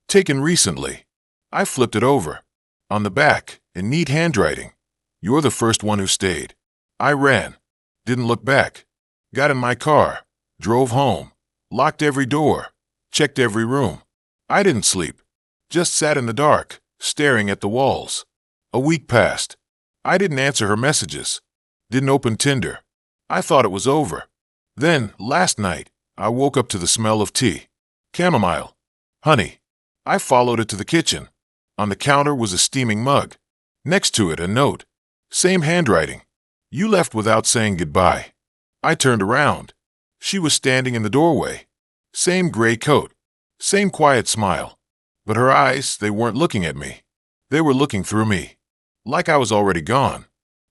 Taken recently. I flipped it over. On the back, in neat handwriting, "You're the first one who stayed." I ran. Didn't look back. Got in my car. Drove home. Locked every door. Checked every room. I didn't sleep. Just sat in the dark, staring at the walls. A week passed. I didn't answer her messages. Didn't open Tinder. I thought it was over. Then, last night, I woke up to the smell of tea. Chamomile. Honey. I followed it to the kitchen. On the counter was a steaming mug. Next to it, a note. Same handwriting. "You left without saying goodbye." I turned around. She was standing in the doorway. Same gray coat. Same quiet smile. But her eyes, they weren't looking at me. They were looking through me. Like I was already gone.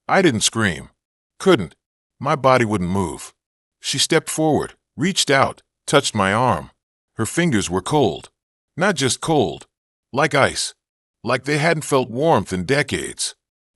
I didn't scream. Couldn't. My body wouldn't move. She stepped forward, reached out, touched my arm. Her fingers were cold. Not just cold. Like ice. Like they hadn't felt warmth in decades.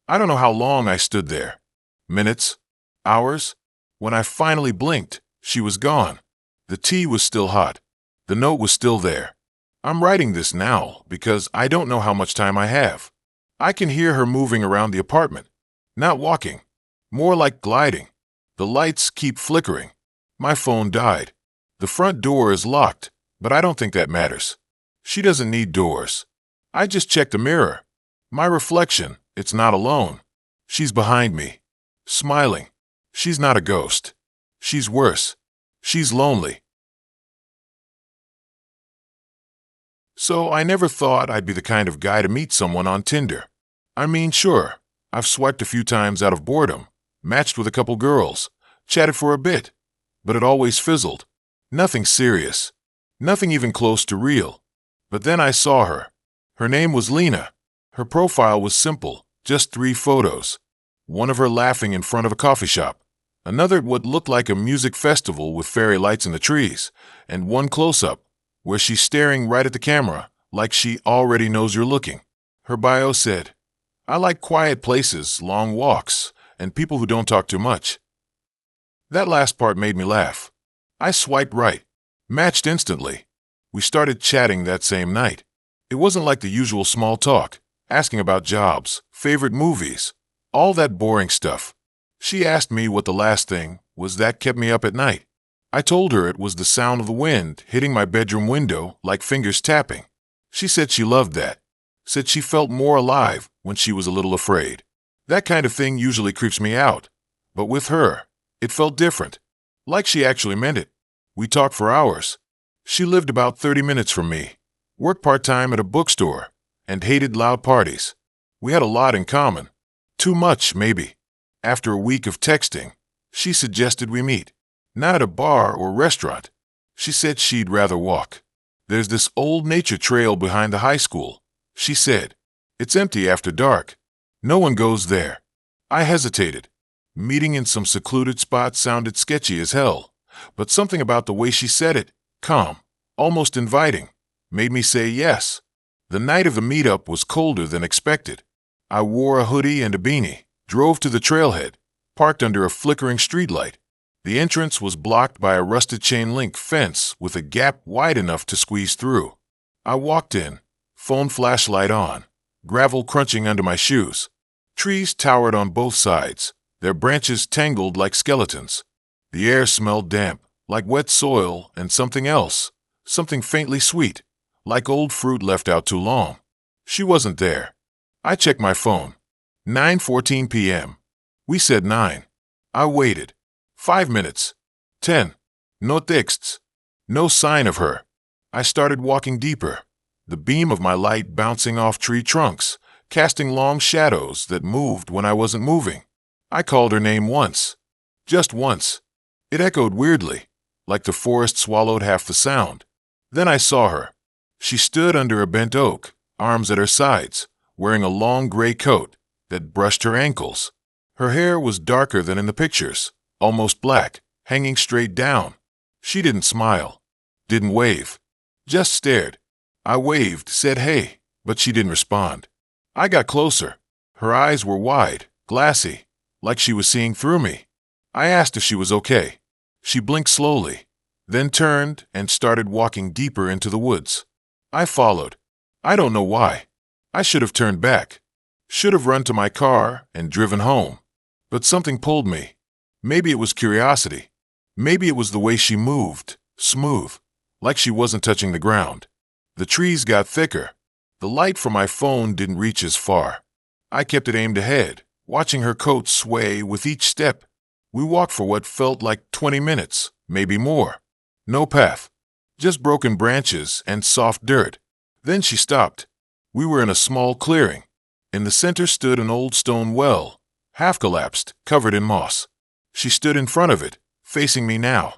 I don't know how long I stood there. Minutes? Hours? When I finally blinked, she was gone. The tea was still hot. The note was still there. I'm writing this now because I don't know how much time I have. I can hear her moving around the apartment. Not walking. More like gliding. The lights keep flickering. My phone died. The front door is locked, but I don't think that matters. She doesn't need doors. I just checked the mirror. My reflection, it's not alone. She's behind me. Smiling. She's not a ghost. She's worse. She's lonely. So I never thought I'd be the kind of guy to meet someone on Tinder. I mean, sure, I've swiped a few times out of boredom, matched with a couple girls, chatted for a bit, but it always fizzled. Nothing serious. Nothing even close to real. But then I saw her. Her name was Lena. Her profile was simple, just 3 photos. One of her laughing in front of a coffee shop, another at what looked like a music festival with fairy lights in the trees, and one close-up, where she's staring right at the camera, like she already knows you're looking. Her bio said, "I like quiet places, long walks, and people who don't talk too much." That last part made me laugh. I swiped right, matched instantly. We started chatting that same night. It wasn't like the usual small talk, asking about jobs, favorite movies, all that boring stuff. She asked me what the last thing was that kept me up at night. I told her it was the sound of the wind hitting my bedroom window like fingers tapping. She said she loved that. Said she felt more alive when she was a little afraid. That kind of thing usually creeps me out. But with her, It felt different, like she actually meant it. We talked for hours. She lived about 30 minutes from me, worked part-time at a bookstore, and hated loud parties. We had a lot in common. Too much, maybe. After a week of texting, she suggested we meet. Not at a bar or restaurant. She said she'd rather walk. There's this old nature trail behind the high school, she said. It's empty after dark. No one goes there. I hesitated. Meeting in some secluded spot sounded sketchy as hell, but something about the way she said it, calm, almost inviting, made me say yes. The night of the meetup was colder than expected. I wore a hoodie and a beanie, drove to the trailhead, parked under a flickering streetlight. The entrance was blocked by a rusted chain-link fence with a gap wide enough to squeeze through. I walked in, phone flashlight on, gravel crunching under my shoes. Trees towered on both sides, their branches tangled like skeletons. The air smelled damp, like wet soil, and something else, something faintly sweet, like old fruit left out too long. She wasn't there. I checked my phone. 9:14 p.m. We said 9. I waited. 5 minutes. 10. No texts. No sign of her. I started walking deeper, the beam of my light bouncing off tree trunks, casting long shadows that moved when I wasn't moving. I called her name once. Just once. It echoed weirdly, like the forest swallowed half the sound. Then I saw her. She stood under a bent oak, arms at her sides, wearing a long gray coat that brushed her ankles. Her hair was darker than in the pictures, almost black, hanging straight down. She didn't smile, didn't wave, just stared. I waved, said hey, but she didn't respond. I got closer. Her eyes were wide, glassy, like she was seeing through me. I asked if she was okay. She blinked slowly, then turned and started walking deeper into the woods. I followed. I don't know why. I should have turned back, should have run to my car and driven home. But something pulled me. Maybe it was curiosity. Maybe it was the way she moved, smooth, like she wasn't touching the ground. The trees got thicker. The light from my phone didn't reach as far. I kept it aimed ahead, watching her coat sway with each step. We walked for what felt like 20 minutes, maybe more. No path, just broken branches and soft dirt. Then she stopped. We were in a small clearing. In the center stood an old stone well, half collapsed, covered in moss. She stood in front of it, facing me now.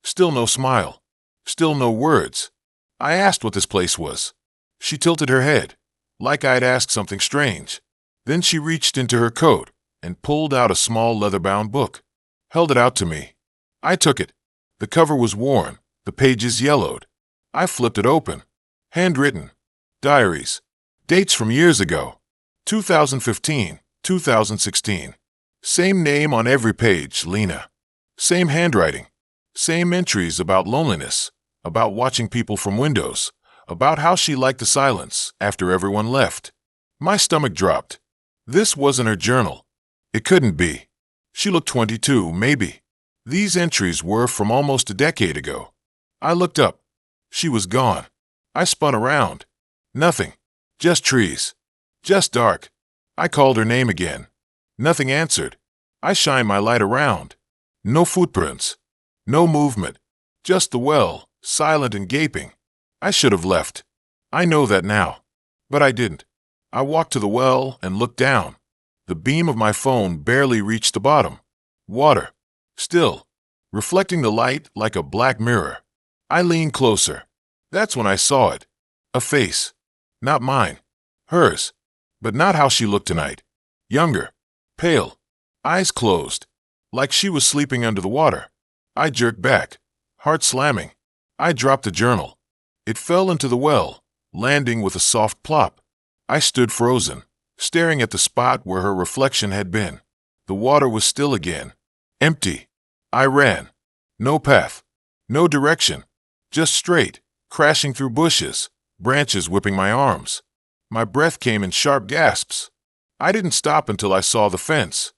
Still no smile. Still no words. I asked what this place was. She tilted her head, like I'd asked something strange. Then she reached into her coat and pulled out a small leather-bound book, held it out to me. I took it. The cover was worn, the pages yellowed. I flipped it open. Handwritten. Diaries. Dates from years ago. 2015, 2016. Same name on every page, Lena. Same handwriting. Same entries about loneliness, about watching people from windows, about how she liked the silence after everyone left. My stomach dropped. This wasn't her journal. It couldn't be. She looked 22, maybe. These entries were from almost a decade ago. I looked up. She was gone. I spun around. Nothing. Just trees. Just dark. I called her name again. Nothing answered. I shined my light around. No footprints. No movement. Just the well, silent and gaping. I should have left. I know that now. But I didn't. I walked to the well and looked down. The beam of my phone barely reached the bottom. Water. Still. Reflecting the light like a black mirror. I leaned closer. That's when I saw it. A face. Not mine. Hers. But not how she looked tonight. Younger. Pale. Eyes closed. Like she was sleeping under the water. I jerked back. Heart slamming. I dropped the journal. It fell into the well, landing with a soft plop. I stood frozen, staring at the spot where her reflection had been. The water was still again. Empty. I ran. No path. No direction. Just straight, crashing through bushes, branches whipping my arms. My breath came in sharp gasps. I didn't stop until I saw the fence.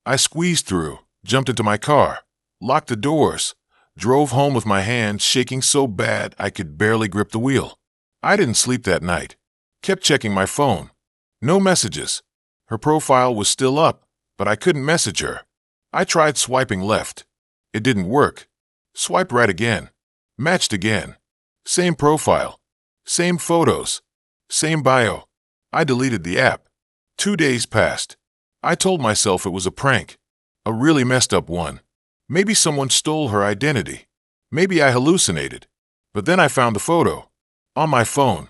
I squeezed through, jumped into my car, locked the doors, drove home with my hands shaking so bad I could barely grip the wheel. I didn't sleep that night. Kept checking my phone. No messages. Her profile was still up, but I couldn't message her. I tried swiping left, It didn't work. Swipe right again. Matched again. Same profile. Same photos. Same bio. I deleted the app. 2 days passed. I told myself it was a prank. A really messed up one. Maybe someone stole her identity. Maybe I hallucinated. But then I found the photo. On my phone.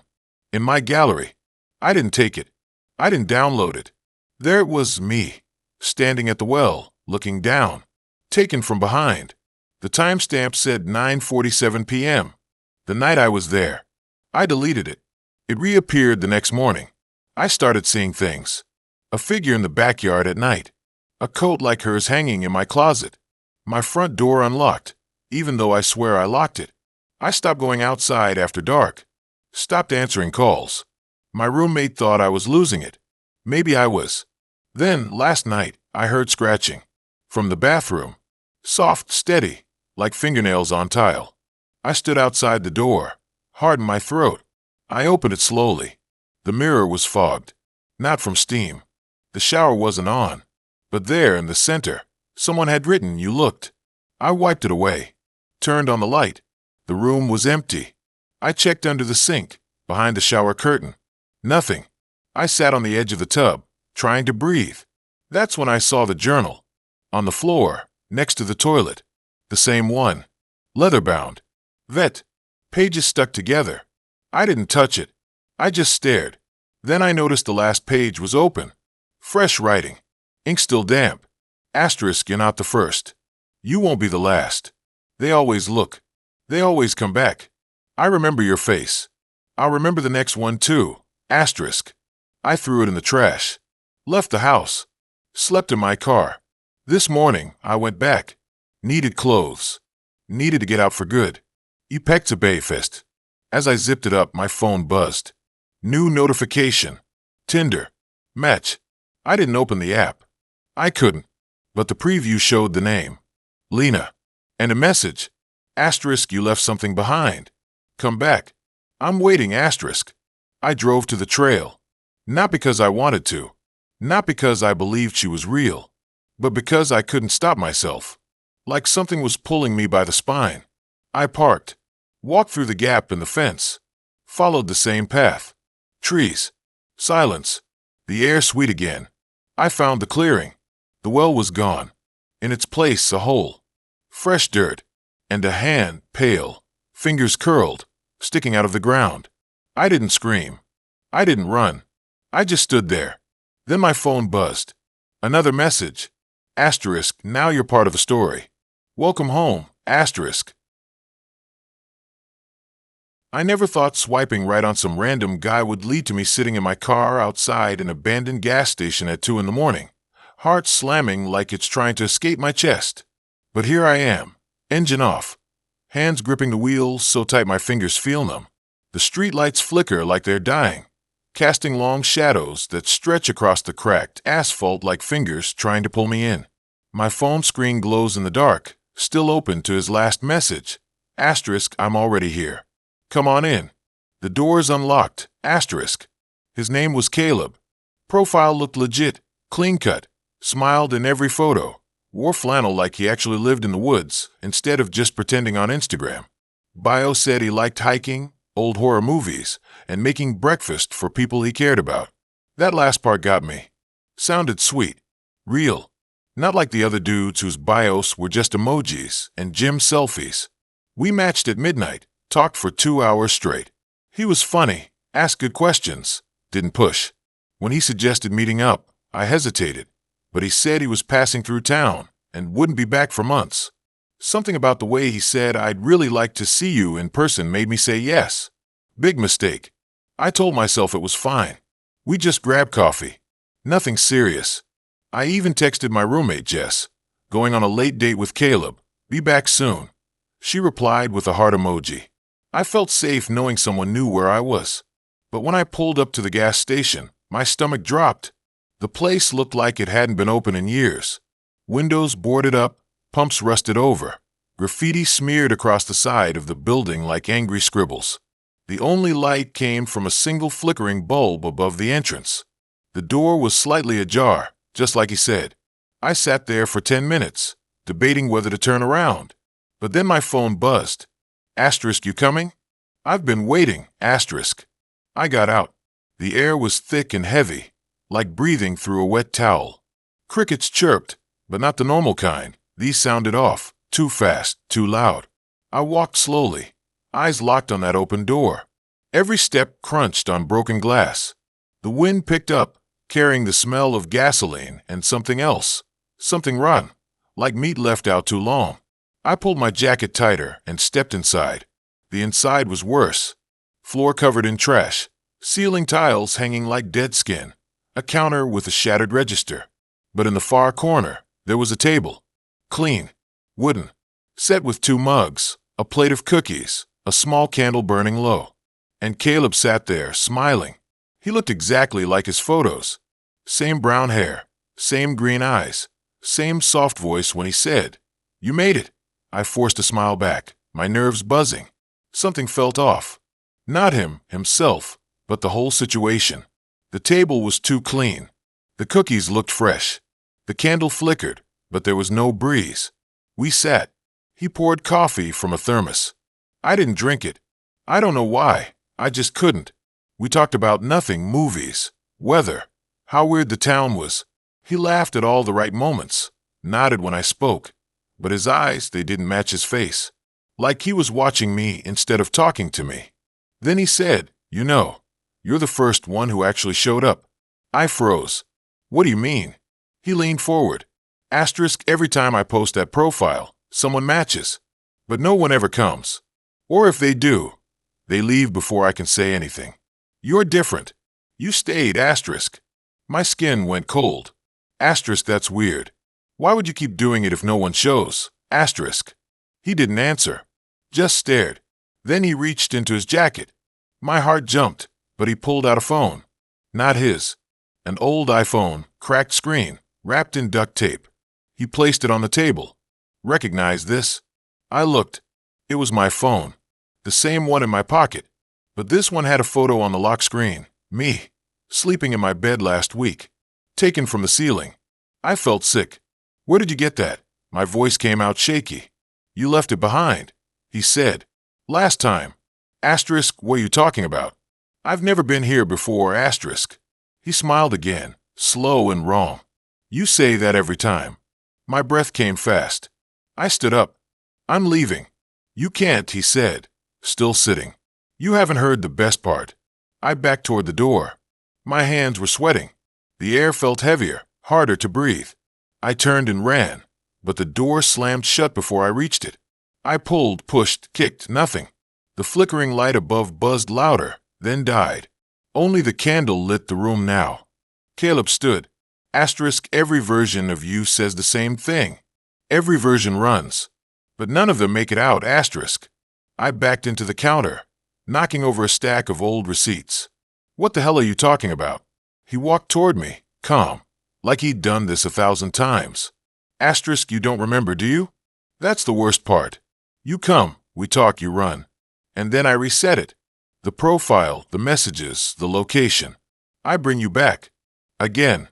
In my gallery. I didn't take it. I didn't download it. There it was, me. Standing at the well, looking down. Taken from behind. The timestamp said 9:47 p.m. The night I was there. I deleted it. It reappeared the next morning. I started seeing things. A figure in the backyard at night. A coat like hers hanging in my closet. My front door unlocked, even though I swear I locked it. I stopped going outside after dark. Stopped answering calls. My roommate thought I was losing it. Maybe I was. Then, last night, I heard scratching. From the bathroom. Soft, steady, like fingernails on tile. I stood outside the door. Hard in my throat. I opened it slowly. The mirror was fogged. Not from steam. The shower wasn't on. But there, in the center, someone had written, "You looked." I wiped it away. Turned on the light. The room was empty. I checked under the sink, behind the shower curtain. Nothing. I sat on the edge of the tub, trying to breathe. That's when I saw the journal. On the floor, next to the toilet. The same one. Leather-bound. Vet. Pages stuck together. I didn't touch it. I just stared. Then I noticed the last page was open. Fresh writing. Ink still damp. Asterisk, you're not the first. You won't be the last. They always look. They always come back. I remember your face. I'll remember the next one too. Asterisk. I threw it in the trash. Left the house. Slept in my car. This morning, I went back. Needed clothes. Needed to get out for good. Ipekta Bayfest. As I zipped it up, my phone buzzed. New notification. Tinder. Match. I didn't open the app. I couldn't. But the preview showed the name. Lena. And a message. Asterisk, you left something behind. Come back. I'm waiting, asterisk. I drove to the trail. Not because I wanted to. Not because I believed she was real. But because I couldn't stop myself. Like something was pulling me by the spine. I parked. Walked through the gap in the fence. Followed the same path. Trees. Silence. The air sweet again. I found the clearing. The well was gone. In its place, a hole. Fresh dirt. And a hand, pale. Fingers curled. Sticking out of the ground. I didn't scream. I didn't run. I just stood there. Then my phone buzzed. Another message. Asterisk, now you're part of the story. Welcome home, asterisk. I never thought swiping right on some random guy would lead to me sitting in my car outside an abandoned gas station at 2 in the morning, heart slamming like it's trying to escape my chest. But here I am, engine off, hands gripping the wheels so tight my fingers feel numb. The streetlights flicker like they're dying, casting long shadows that stretch across the cracked asphalt like fingers trying to pull me in. My phone screen glows in the dark, still open to his last message. Asterisk, I'm already here. Come on in. The door's unlocked. Asterisk. His name was Caleb. Profile looked legit, clean-cut, smiled in every photo, wore flannel like he actually lived in the woods instead of just pretending on Instagram. Bio said he liked hiking, old horror movies, and making breakfast for people he cared about. That last part got me. Sounded sweet. Real. Not like the other dudes whose bios were just emojis and gym selfies. We matched at midnight. Talked for 2 hours straight. He was funny, asked good questions, didn't push. When he suggested meeting up, I hesitated, but he said he was passing through town and wouldn't be back for months. Something about the way he said I'd really like to see you in person made me say yes. Big mistake. I told myself it was fine. We just grabbed coffee. Nothing serious. I even texted my roommate Jess, going on a late date with Caleb, be back soon. She replied with a heart emoji. I felt safe knowing someone knew where I was. But when I pulled up to the gas station, my stomach dropped. The place looked like it hadn't been open in years. Windows boarded up, pumps rusted over, graffiti smeared across the side of the building like angry scribbles. The only light came from a single flickering bulb above the entrance. The door was slightly ajar, just like he said. I sat there for 10 minutes, debating whether to turn around. But then my phone buzzed. Asterisk, you coming? I've been waiting, asterisk. I got out. The air was thick and heavy, like breathing through a wet towel. Crickets chirped, but not the normal kind. These sounded off, too fast, too loud. I walked slowly, eyes locked on that open door. Every step crunched on broken glass. The wind picked up, carrying the smell of gasoline and something else, something rotten, like meat left out too long. I pulled my jacket tighter and stepped inside. The inside was worse. Floor covered in trash, ceiling tiles hanging like dead skin, a counter with a shattered register. But in the far corner, there was a table. Clean, wooden, set with 2 mugs, a plate of cookies, a small candle burning low. And Caleb sat there, smiling. He looked exactly like his photos. Same brown hair, same green eyes, same soft voice when he said, "You made it." I forced a smile back, my nerves buzzing. Something felt off. Not himself, but the whole situation. The table was too clean. The cookies looked fresh. The candle flickered, but there was no breeze. We sat. He poured coffee from a thermos. I didn't drink it. I don't know why. I just couldn't. We talked about nothing, movies, weather, how weird the town was. He laughed at all the right moments, nodded when I spoke, but his eyes, they didn't match his face. Like he was watching me instead of talking to me. Then he said, "You know, you're the first one who actually showed up." I froze. "What do you mean?" He leaned forward. Asterisk, every time I post that profile, someone matches. But no one ever comes. Or if they do, they leave before I can say anything. You're different. You stayed, asterisk. My skin went cold. Asterisk, that's weird. Why would you keep doing it if no one shows? Asterisk. He didn't answer. Just stared. Then he reached into his jacket. My heart jumped, but he pulled out a phone. Not his. An old iPhone, cracked screen, wrapped in duct tape. He placed it on the table. Recognize this? I looked. It was my phone. The same one in my pocket. But this one had a photo on the lock screen. Me. Sleeping in my bed last week. Taken from the ceiling. I felt sick. "Where did you get that?" My voice came out shaky. "You left it behind," he said. "Last time." Asterisk, what are you talking about? "I've never been here before, asterisk." He smiled again, slow and wrong. "You say that every time." My breath came fast. I stood up. "I'm leaving." "You can't," he said, still sitting. "You haven't heard the best part." I backed toward the door. My hands were sweating. The air felt heavier, harder to breathe. I turned and ran, but the door slammed shut before I reached it. I pulled, pushed, kicked, nothing. The flickering light above buzzed louder, then died. Only the candle lit the room now. Caleb stood. Asterisk, every version of you says the same thing. Every version runs. But none of them make it out, asterisk. I backed into the counter, knocking over a stack of old receipts. "What the hell are you talking about?" He walked toward me, calm, like he'd done this 1,000 times. Asterisk, you don't remember, do you? That's the worst part. You come, we talk, you run. And then I reset it. The profile, the messages, the location. I bring you back. Again.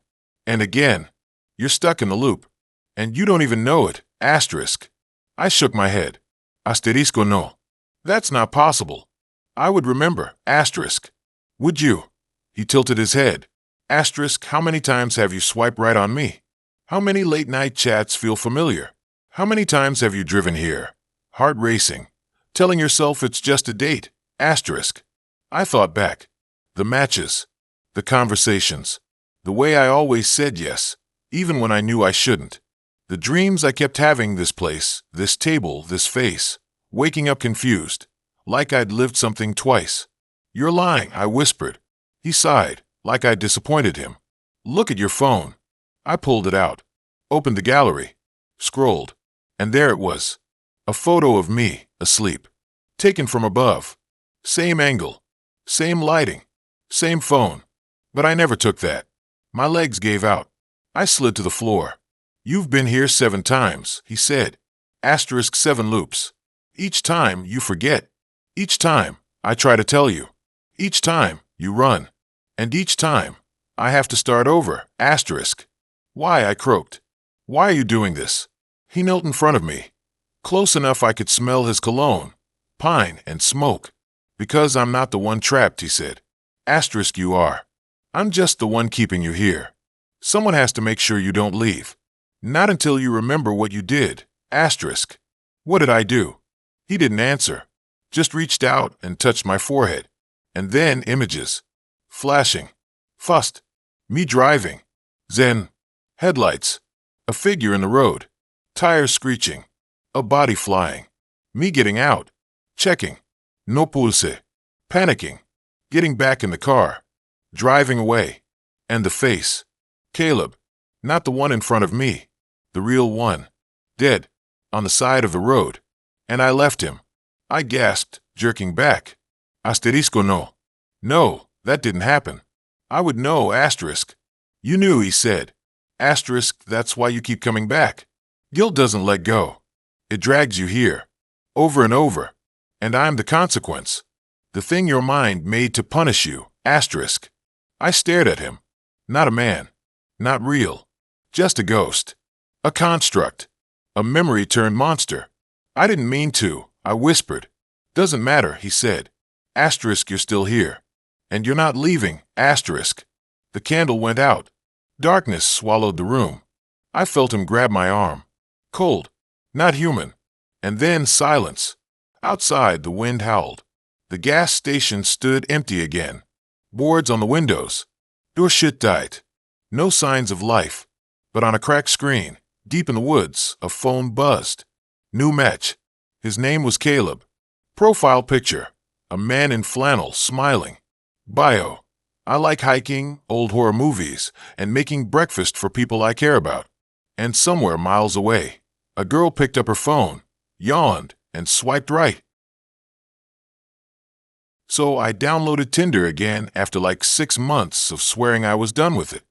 And again. You're stuck in the loop. And you don't even know it, asterisk. I shook my head. Asterisco no. That's not possible. I would remember, asterisk. Would you? He tilted his head. Asterisk, how many times have you swiped right on me? How many late-night chats feel familiar? How many times have you driven here? Heart racing. Telling yourself it's just a date, asterisk. I thought back. The matches. The conversations. The way I always said yes, even when I knew I shouldn't. The dreams I kept having, this place, this table, this face. Waking up confused, like I'd lived something twice. You're lying, I whispered. He sighed, like I'd disappointed him. Look at your phone. I pulled it out. Opened the gallery. Scrolled. And there it was. A photo of me, asleep. Taken from above. Same angle. Same lighting. Same phone. But I never took that. My legs gave out. I slid to the floor. You've been here 7 times, he said. Asterisk 7 loops. Each time, you forget. Each time, I try to tell you. Each time, you run. And each time, I have to start over, asterisk. Why, I croaked. Why are you doing this? He knelt in front of me, close enough I could smell his cologne, pine, and smoke. Because I'm not the one trapped, he said. Asterisk you are. I'm just the one keeping you here. Someone has to make sure you don't leave. Not until you remember what you did. Asterisk. What did I do? He didn't answer. Just reached out and touched my forehead. And then images. Flashing. Fussed. Me driving. Then. Headlights. A figure in the road. Tires screeching. A body flying. Me getting out. Checking. No pulse. Panicking. Getting back in the car. Driving away. And the face. Caleb. Not the one in front of me. The real one. Dead. On the side of the road. And I left him. I gasped, jerking back. Asterisco no. No, that didn't happen. I would know, asterisk. You knew, he said. Asterisk, that's why you keep coming back. Guilt doesn't let go. It drags you here. Over and over. And I'm the consequence. The thing your mind made to punish you, asterisk. I stared at him. Not a man. Not real. Just a ghost. A construct. A memory-turned monster. I didn't mean to, I whispered. Doesn't matter, he said. Asterisk, you're still here. And you're not leaving, asterisk. The candle went out. Darkness swallowed the room. I felt him grab my arm. Cold. Not human. And then silence. Outside, the wind howled. The gas station stood empty again. Boards on the windows. Durchsichtigkeit. No signs of life. But on a cracked screen, deep in the woods, a phone buzzed. New match. His name was Caleb. Profile picture. A man in flannel, smiling. Bio. I like hiking, old horror movies, and making breakfast for people I care about. And somewhere miles away, a girl picked up her phone, yawned, and swiped right. So I downloaded Tinder again after like 6 months of swearing I was done with it.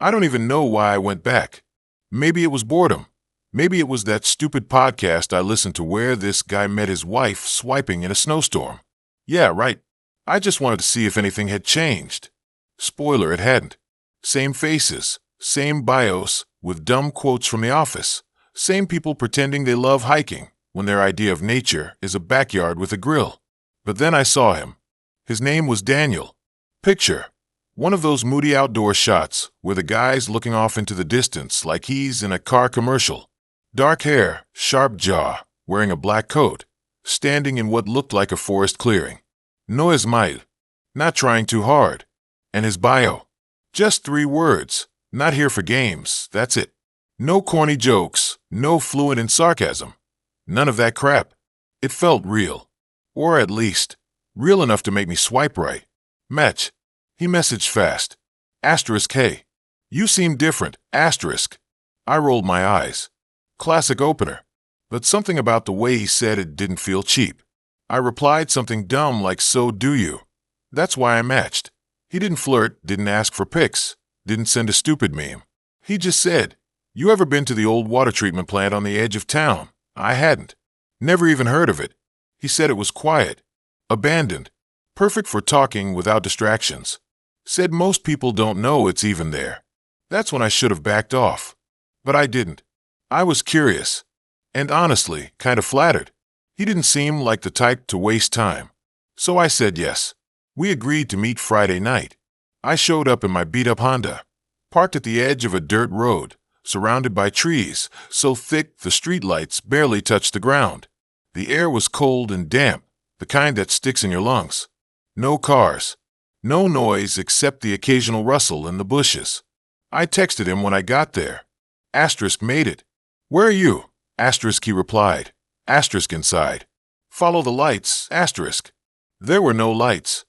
I don't even know why I went back. Maybe it was boredom. Maybe it was that stupid podcast I listened to where this guy met his wife swiping in a snowstorm. Yeah, right. I just wanted to see if anything had changed. Spoiler, it hadn't. Same faces, same bios with dumb quotes from The Office, same people pretending they love hiking when their idea of nature is a backyard with a grill. But then I saw him. His name was Daniel. Picture. One of those moody outdoor shots where the guy's looking off into the distance like he's in a car commercial. Dark hair, sharp jaw, wearing a black coat, standing in what looked like a forest clearing. No esmail. Not trying too hard. And his bio. Just 3 words. Not here for games, that's it. No corny jokes, no fluent in sarcasm. None of that crap. It felt real. Or at least, real enough to make me swipe right. Match. He messaged fast. Asterisk, hey. You seem different, asterisk. I rolled my eyes. Classic opener. But something about the way he said it didn't feel cheap. I replied something dumb like, so do you. That's why I matched. He didn't flirt, didn't ask for pics, didn't send a stupid meme. He just said, you ever been to the old water treatment plant on the edge of town? I hadn't. Never even heard of it. He said it was quiet, abandoned, perfect for talking without distractions. Said most people don't know it's even there. That's when I should have backed off. But I didn't. I was curious. And honestly, kind of flattered. He didn't seem like the type to waste time. So I said yes. We agreed to meet Friday night. I showed up in my beat-up Honda, parked at the edge of a dirt road, surrounded by trees, so thick the streetlights barely touched the ground. The air was cold and damp, the kind that sticks in your lungs. No cars. No noise except the occasional rustle in the bushes. I texted him when I got there. Asterisk made it. Where are you? Asterisk, he replied. Asterisk inside. Follow the lights, asterisk. There were no lights.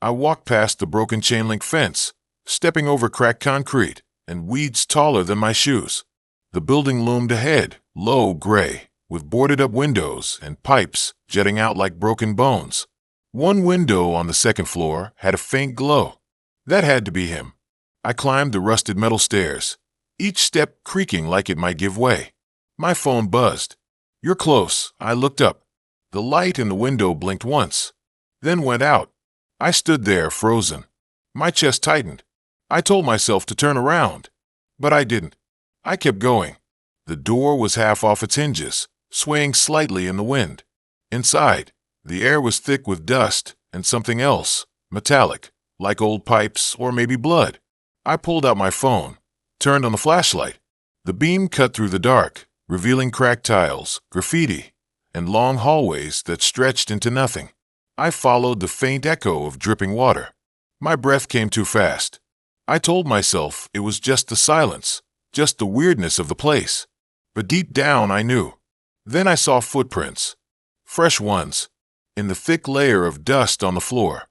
I walked past the broken chain-link fence, stepping over cracked concrete and weeds taller than my shoes. The building loomed ahead, low gray, with boarded-up windows and pipes jutting out like broken bones. One window on the second floor had a faint glow. That had to be him. I climbed the rusted metal stairs, each step creaking like it might give way. My phone buzzed. You're close. I looked up. The light in the window blinked once, then went out. I stood there, frozen. My chest tightened. I told myself to turn around, but I didn't. I kept going. The door was half off its hinges, swaying slightly in the wind. Inside, the air was thick with dust and something else, metallic, like old pipes or maybe blood. I pulled out my phone, turned on the flashlight. The beam cut through the dark, revealing cracked tiles, graffiti, and long hallways that stretched into nothing. I followed the faint echo of dripping water. My breath came too fast. I told myself it was just the silence, just the weirdness of the place. But deep down I knew. Then I saw footprints. Fresh ones, in the thick layer of dust on the floor,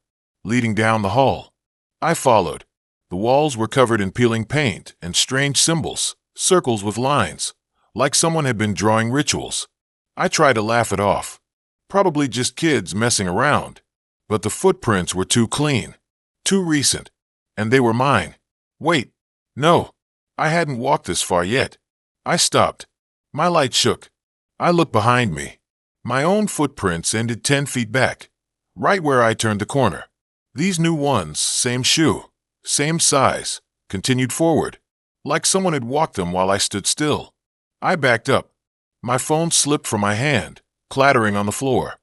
leading down the hall. I followed. The walls were covered in peeling paint and strange symbols, circles with lines, like someone had been drawing rituals. I tried to laugh it off. Probably just kids messing around. But the footprints were too clean, too recent, and they were mine. Wait, no, I hadn't walked this far yet. I stopped. My light shook. I looked behind me. My own footprints ended 10 feet back, right where I turned the corner. These new ones, same shoe, same size, continued forward, like someone had walked them while I stood still. I backed up. My phone slipped from my hand, clattering on the floor.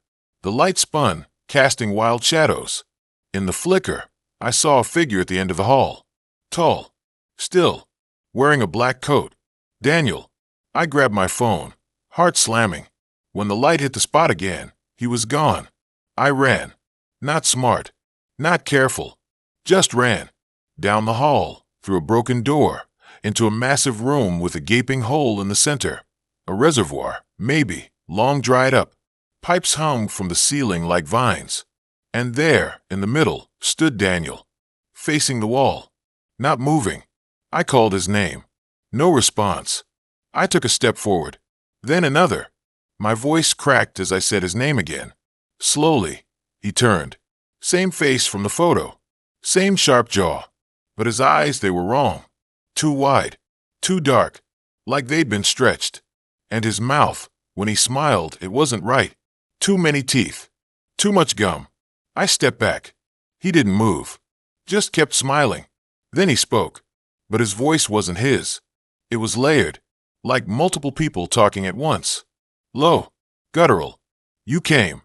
The light spun, casting wild shadows. In the flicker, I saw a figure at the end of the hall. Tall, still, wearing a black coat. Daniel. I grabbed my phone, heart slamming. When the light hit the spot again, he was gone. I ran. Not smart, not careful, just ran. Down the hall, through a broken door, into a massive room with a gaping hole in the center. A reservoir, maybe, long dried up. Pipes hung from the ceiling like vines. And there, in the middle, stood Daniel, facing the wall, not moving. I called his name. No response. I took a step forward, then another. My voice cracked as I said his name again. Slowly, he turned. Same face from the photo, same sharp jaw. But his eyes, they were wrong. Too wide, too dark, like they'd been stretched. And his mouth, when he smiled, it wasn't right. Too many teeth, too much gum. I stepped back. He didn't move, just kept smiling. Then he spoke, but his voice wasn't his. It was layered, like multiple people talking at once. Low, guttural. You came.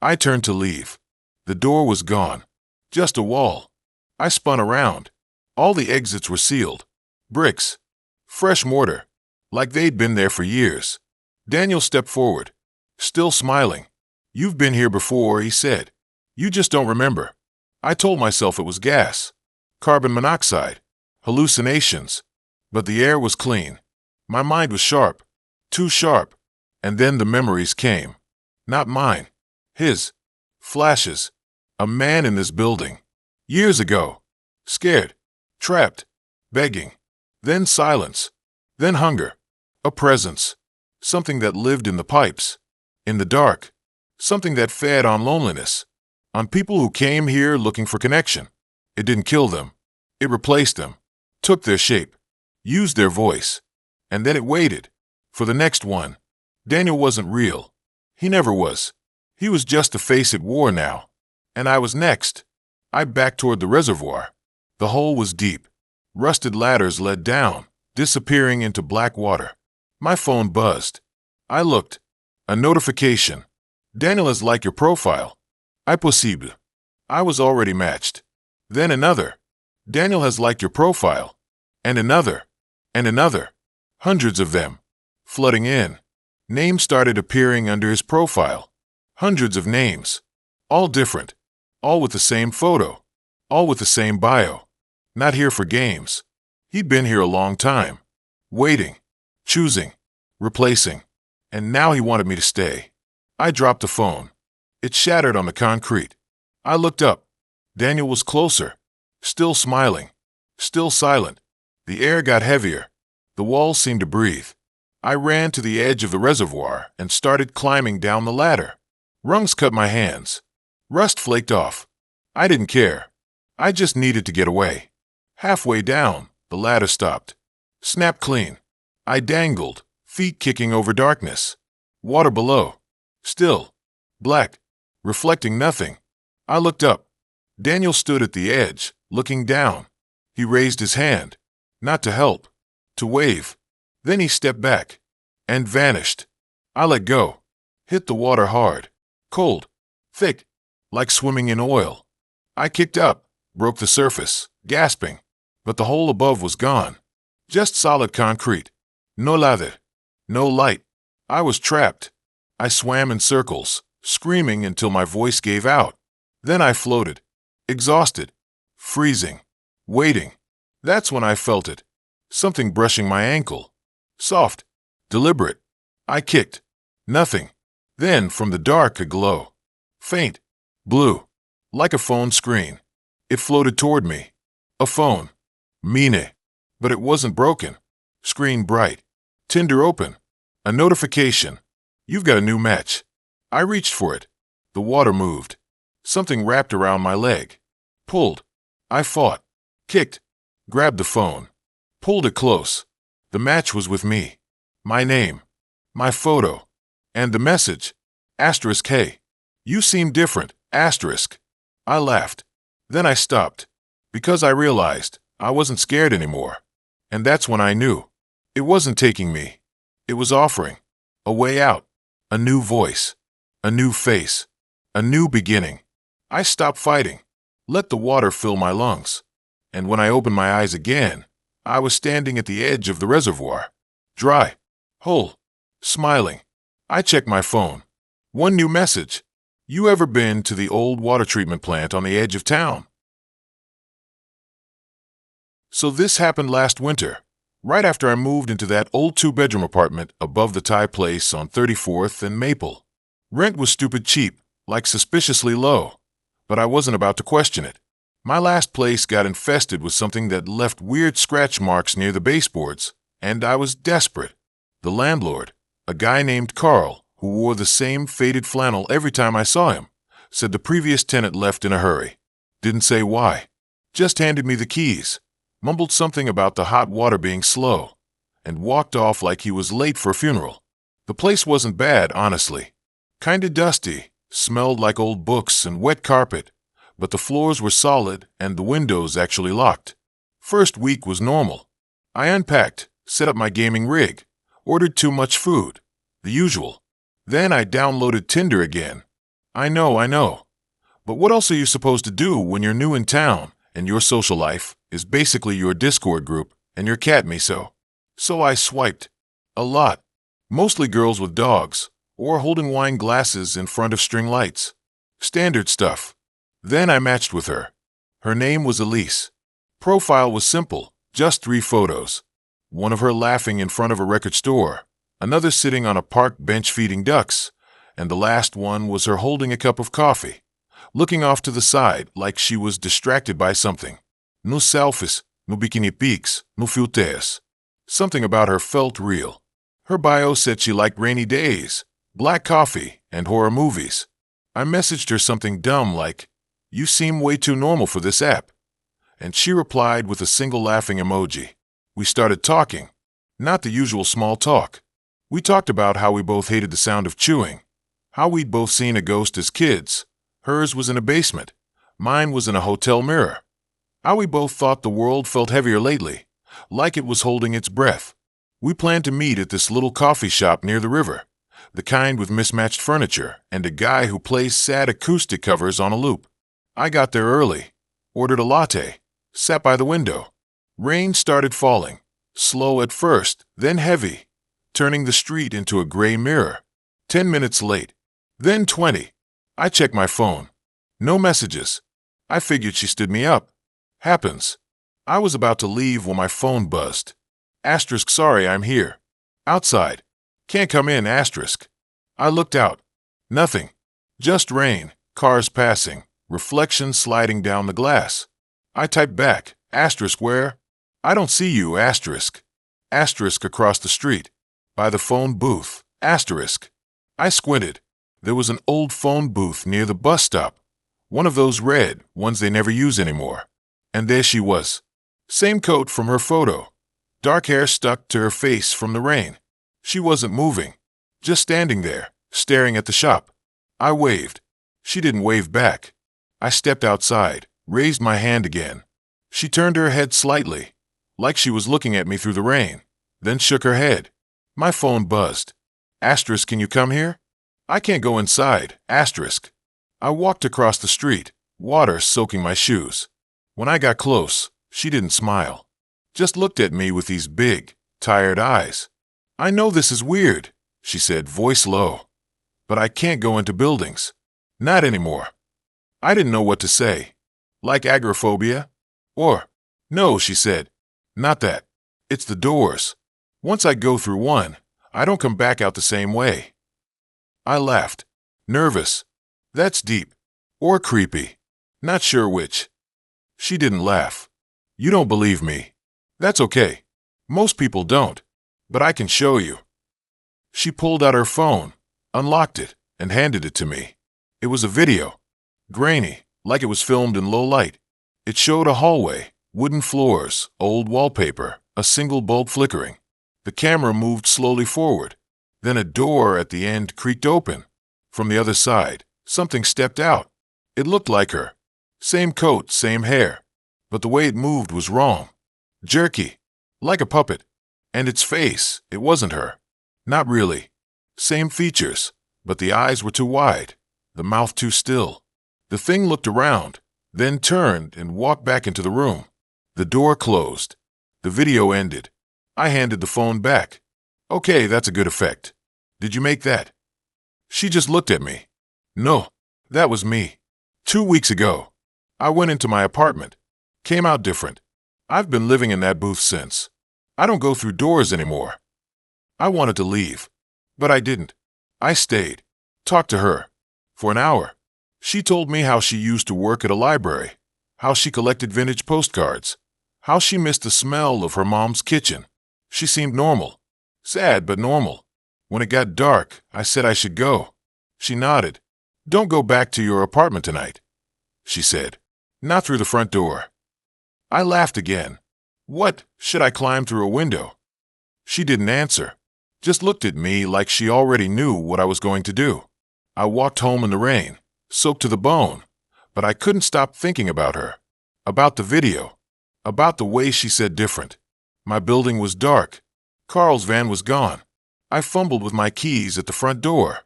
I turned to leave. The door was gone. Just a wall. I spun around. All the exits were sealed. Bricks. Fresh mortar. Like they'd been there for years. Daniel stepped forward, still smiling. You've been here before, he said. You just don't remember. I told myself it was gas. Carbon monoxide. Hallucinations. But the air was clean. My mind was sharp. Too sharp. And then the memories came. Not mine. His. Flashes. A man in this building. Years ago. Scared. Trapped. Begging. Then silence. Then hunger. A presence. Something that lived in the pipes. In the dark. Something that fed on loneliness. On people who came here looking for connection. It didn't kill them. It replaced them. Took their shape. Used their voice. And then it waited. For the next one. Daniel wasn't real. He never was. He was just a face it wore now. And I was next. I backed toward the reservoir. The hole was deep. Rusted ladders led down, disappearing into black water. My phone buzzed. I looked. A notification. Daniel has liked your profile. Impossible. I was already matched. Then another. Daniel has liked your profile. And another. And another. Hundreds of them. Flooding in. Names started appearing under his profile. Hundreds of names. All different. All with the same photo. All with the same bio. Not here for games. He'd been here a long time. Waiting. Choosing. Replacing. And now he wanted me to stay. I dropped the phone. It shattered on the concrete. I looked up. Daniel was closer. Still smiling. Still silent. The air got heavier. The walls seemed to breathe. I ran to the edge of the reservoir and started climbing down the ladder. Rungs cut my hands. Rust flaked off. I didn't care. I just needed to get away. Halfway down, the ladder stopped. Snapped clean. I dangled, feet kicking over darkness. Water below. Still. Black. Reflecting nothing. I looked up. Daniel stood at the edge, looking down. He raised his hand. Not to help. To wave. Then he stepped back. and vanished. I let go. Hit the water hard. Cold. Thick. Like swimming in oil. I kicked up, broke the surface, gasping. But the hole above was gone. Just solid concrete. No lather. No light. I was trapped. I swam in circles, screaming until my voice gave out. Then I floated. Exhausted. Freezing. Waiting. That's when I felt it. Something brushing my ankle. Soft. Deliberate. I kicked. Nothing. Then, from the dark, a glow. Faint. Blue. Like a phone screen. It floated toward me. A phone. Mine. But it wasn't broken. Screen bright. Tinder open. A notification. You've got a new match. I reached for it. The water moved. Something wrapped around my leg. Pulled. I fought. Kicked. Grabbed the phone. Pulled it close. The match was with me. My name. My photo. And the message. Asterisk hey. You seem different. Asterisk. I laughed. Then I stopped. Because I realized I wasn't scared anymore. And that's when I knew. It wasn't taking me. It was offering. A way out. A new voice. A new face. A new beginning. I stopped fighting. Let the water fill my lungs. And when I opened my eyes again, I was standing at the edge of the reservoir. Dry. Whole. Smiling. I checked my phone. One new message. You ever been to the old water treatment plant on the edge of town? So this happened last winter, right after I moved into that old 2-bedroom apartment above the Thai place on 34th and Maple. Rent was stupid cheap, like suspiciously low, but I wasn't about to question it. My last place got infested with something that left weird scratch marks near the baseboards, and I was desperate. The landlord, a guy named Carl, who wore the same faded flannel every time I saw him, said the previous tenant left in a hurry. Didn't say why. Just handed me the keys, mumbled something about the hot water being slow, and walked off like he was late for a funeral. The place wasn't bad, honestly. Kinda dusty, smelled like old books and wet carpet, but the floors were solid and the windows actually locked. First week was normal. I unpacked, set up my gaming rig, ordered too much food, the usual. Then I downloaded Tinder again. I know. But what else are you supposed to do when you're new in town and your social life is basically your Discord group and your cat miso? So I swiped. A lot. Mostly girls with dogs or holding wine glasses in front of string lights. Standard stuff. Then I matched with her. Her name was Elise. Profile was simple, just 3 photos. One of her laughing in front of a record store, another sitting on a park bench feeding ducks, and the last one was her holding a cup of coffee, looking off to the side like she was distracted by something. No selfies, no bikini pics, no filters. Something about her felt real. Her bio said she liked rainy days, black coffee, and horror movies. I messaged her something dumb like, "You seem way too normal for this app." And she replied with a single laughing emoji. We started talking. Not the usual small talk. We talked about how we both hated the sound of chewing, how we'd both seen a ghost as kids. Hers was in a basement. Mine was in a hotel mirror. How we both thought the world felt heavier lately, like it was holding its breath. We planned to meet at this little coffee shop near the river, the kind with mismatched furniture and a guy who plays sad acoustic covers on a loop. I got there early, ordered a latte, sat by the window. Rain started falling, slow at first, then heavy, turning the street into a gray mirror. 10 minutes late, then 20. I checked my phone. No messages. I figured she stood me up. Happens. I was about to leave when my phone buzzed. Asterisk sorry, I'm here. Outside. Can't come in, asterisk. I looked out. Nothing. Just rain, cars passing, reflections sliding down the glass. I typed back, asterisk where? I don't see you, asterisk. Asterisk across the street. By the phone booth, asterisk. I squinted. There was an old phone booth near the bus stop. One of those red ones they never use anymore. And there she was. Same coat from her photo. Dark hair stuck to her face from the rain. She wasn't moving. Just standing there, staring at the shop. I waved. She didn't wave back. I stepped outside, raised my hand again. She turned her head slightly, like she was looking at me through the rain, then shook her head. My phone buzzed. Asterisk, can you come here? I can't go inside. Asterisk. I walked across the street, water soaking my shoes. When I got close, she didn't smile. Just looked at me with these big, tired eyes. I know this is weird, she said, voice low. But I can't go into buildings. Not anymore. I didn't know what to say. Like agoraphobia? Or, no, she said. Not that. It's the doors. Once I go through one, I don't come back out the same way. I laughed. Nervous. That's deep. Or creepy. Not sure which. She didn't laugh. You don't believe me. That's okay. Most people don't. But I can show you. She pulled out her phone, unlocked it, and handed it to me. It was a video. Grainy, like it was filmed in low light. It showed a hallway, wooden floors, old wallpaper, a single bulb flickering. The camera moved slowly forward. Then a door at the end creaked open. From the other side, something stepped out. It looked like her. Same coat, same hair. But the way it moved was wrong. Jerky. Like a puppet. And its face, it wasn't her. Not really. Same features, but the eyes were too wide, the mouth too still. The thing looked around, then turned and walked back into the room. The door closed. The video ended. I handed the phone back. Okay, that's a good effect. Did you make that? She just looked at me. No, that was me. 2 weeks ago. I went into my apartment. Came out different. I've been living in that booth since. I don't go through doors anymore. I wanted to leave, but I didn't. I stayed. Talked to her. For an hour. She told me how she used to work at a library, how she collected vintage postcards, how she missed the smell of her mom's kitchen. She seemed normal. Sad, but normal. When it got dark, I said I should go. She nodded. Don't go back to your apartment tonight, she said. Not through the front door. I laughed again. What, should I climb through a window? She didn't answer. Just looked at me like she already knew what I was going to do. I walked home in the rain, soaked to the bone, but I couldn't stop thinking about her, about the video, about the way she said different. My building was dark. Carl's van was gone. I fumbled with my keys at the front door,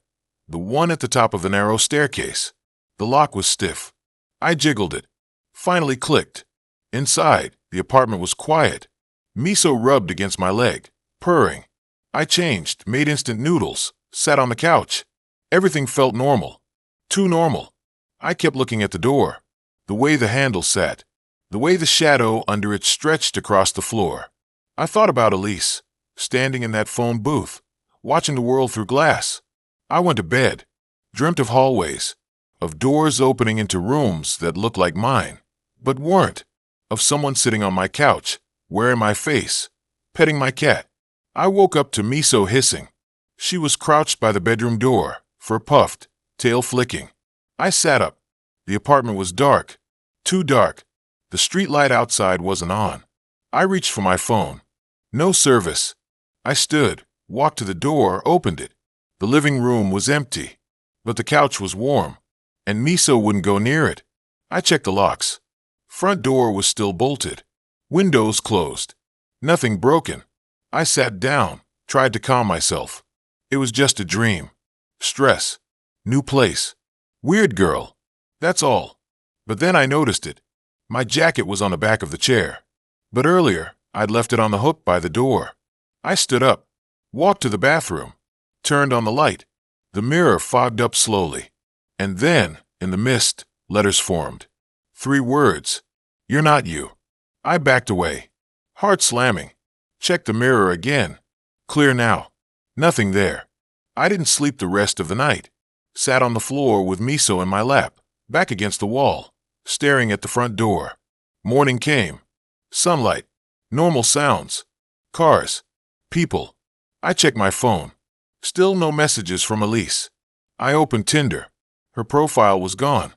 the one at the top of the narrow staircase. The lock was stiff. I jiggled it. Finally clicked. Inside, the apartment was quiet. Miso rubbed against my leg, purring. I changed, made instant noodles, sat on the couch. Everything felt normal. Too normal. I kept looking at the door, the way the handle sat, the way the shadow under it stretched across the floor. I thought about Elise, standing in that phone booth, watching the world through glass. I went to bed, dreamt of hallways, of doors opening into rooms that looked like mine, but weren't, of someone sitting on my couch, wearing my face, petting my cat. I woke up to Miso hissing. She was crouched by the bedroom door, fur puffed, tail flicking. I sat up. The apartment was dark. Too dark. The street light outside wasn't on. I reached for my phone. No service. I stood, walked to the door, opened it. The living room was empty, but the couch was warm, and Miso wouldn't go near it. I checked the locks. Front door was still bolted. Windows closed. Nothing broken. I sat down, tried to calm myself. It was just a dream. Stress. New place. Weird girl. That's all. But then I noticed it. My jacket was on the back of the chair. But earlier, I'd left it on the hook by the door. I stood up, walked to the bathroom, turned on the light. The mirror fogged up slowly. And then, in the mist, letters formed. 3 words. You're not you. I backed away. Heart slamming. Checked the mirror again. Clear now. Nothing there. I didn't sleep the rest of the night. Sat on the floor with Miso in my lap, back against the wall, staring at the front door. Morning came. Sunlight. Normal sounds. Cars. People. I checked my phone. Still no messages from Elise. I opened Tinder. Her profile was gone.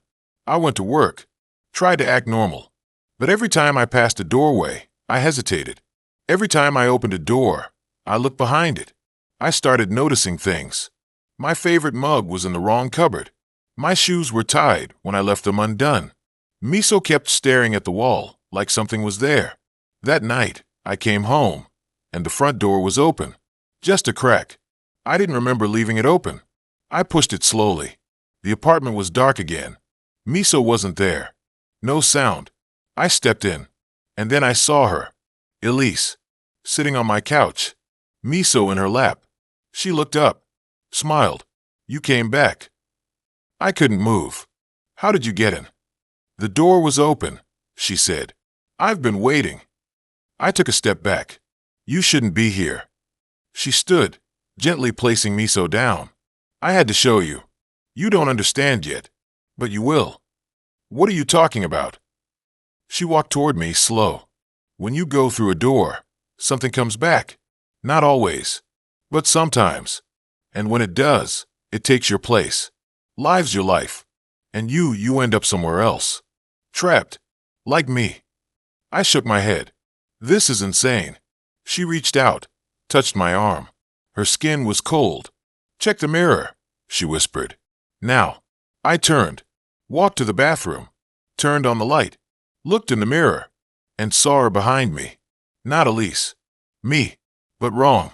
I went to work. Tried to act normal. But every time I passed a doorway, I hesitated. Every time I opened a door, I looked behind it. I started noticing things. My favorite mug was in the wrong cupboard. My shoes were tied when I left them undone. Miso kept staring at the wall like something was there. That night, I came home, and the front door was open. Just a crack. I didn't remember leaving it open. I pushed it slowly. The apartment was dark again. Miso wasn't there. No sound. I stepped in. And then I saw her. Elise. Sitting on my couch. Miso in her lap. She looked up. Smiled. You came back. I couldn't move. How did you get in? The door was open, she said. I've been waiting. I took a step back. You shouldn't be here. She stood, gently placing Miso down. I had to show you. You don't understand yet, but you will. What are you talking about? She walked toward me slow. When you go through a door, something comes back. Not always, but sometimes. And when it does, it takes your place. Lives your life. And you end up somewhere else. Trapped. Like me. I shook my head. This is insane. She reached out, touched my arm. Her skin was cold. Check the mirror, she whispered. Now. I turned, walked to the bathroom, turned on the light, looked in the mirror, and saw her behind me. Not Elise. Me. But wrong.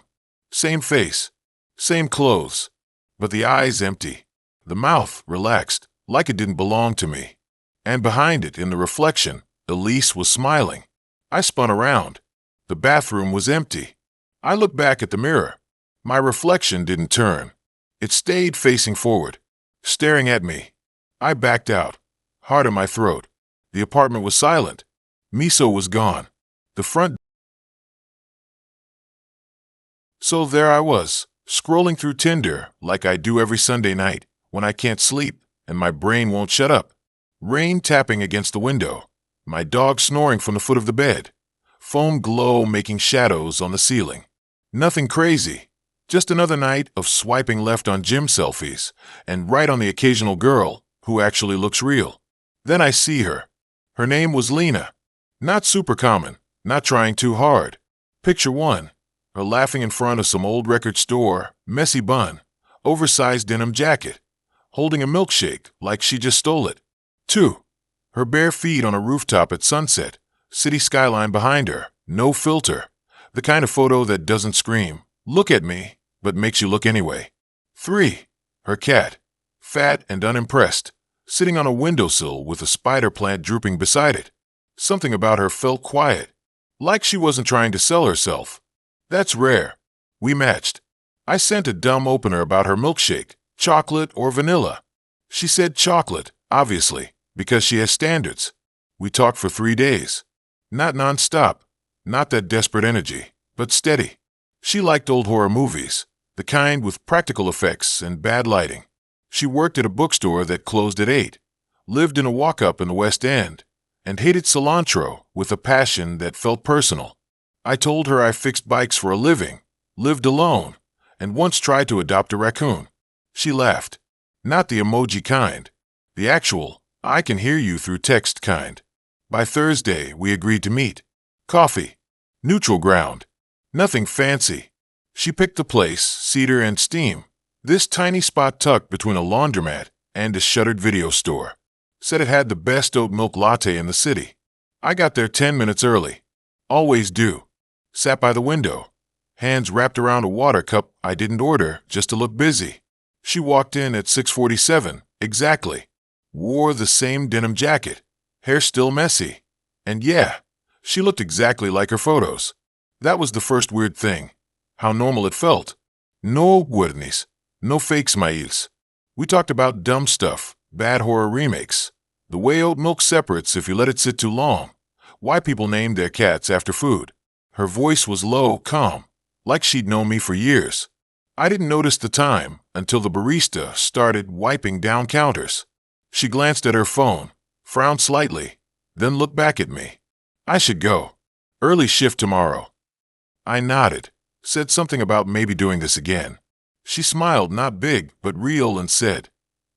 Same face. Same clothes. But the eyes empty. The mouth relaxed, like it didn't belong to me. And behind it, in the reflection, Elise was smiling. I spun around. The bathroom was empty. I looked back at the mirror. My reflection didn't turn. It stayed facing forward, staring at me. I backed out, heart in my throat. The apartment was silent. Miso was gone. The front. So there I was, scrolling through Tinder like I do every Sunday night when I can't sleep and my brain won't shut up. Rain tapping against the window. My dog snoring from the foot of the bed. Foam glow making shadows on the ceiling. Nothing crazy. Just another night of swiping left on gym selfies and right on the occasional girl who actually looks real. Then I see her. Her name was Lena. Not super common, not trying too hard. Picture one. Her laughing in front of some old record store, messy bun, oversized denim jacket, holding a milkshake like she just stole it. 2. Her bare feet on a rooftop at sunset, city skyline behind her, no filter. The kind of photo that doesn't scream, look at me, but makes you look anyway. 3. Her cat, fat and unimpressed, sitting on a windowsill with a spider plant drooping beside it. Something about her felt quiet, like she wasn't trying to sell herself. That's rare. We matched. I sent a dumb opener about her milkshake, chocolate or vanilla. She said chocolate, obviously, because she has standards. We talked for 3 days. Not non-stop, not that desperate energy, but steady. She liked old horror movies, the kind with practical effects and bad lighting. She worked at a bookstore that closed at 8, lived in a walk-up in the West End, and hated cilantro with a passion that felt personal. I told her I fixed bikes for a living, lived alone, and once tried to adopt a raccoon. She laughed. Not the emoji kind. The actual, I can hear you through text kind. By Thursday, we agreed to meet. Coffee. Neutral ground. Nothing fancy. She picked the place, cedar and steam. This tiny spot tucked between a laundromat and a shuttered video store. Said it had the best oat milk latte in the city. I got there 10 minutes early. Always do. Sat by the window. Hands wrapped around a water cup I didn't order just to look busy. She walked in at 6:47, exactly. Wore the same denim jacket. Hair still messy. And yeah, she looked exactly like her photos. That was the first weird thing. How normal it felt. No guarnis. No fake smiles. We talked about dumb stuff, bad horror remakes, the way oat milk separates if you let it sit too long, why people named their cats after food. Her voice was low, calm, like she'd known me for years. I didn't notice the time until the barista started wiping down counters. She glanced at her phone, frowned slightly, then looked back at me. I should go. Early shift tomorrow. I nodded, said something about maybe doing this again. She smiled, not big, but real, and said,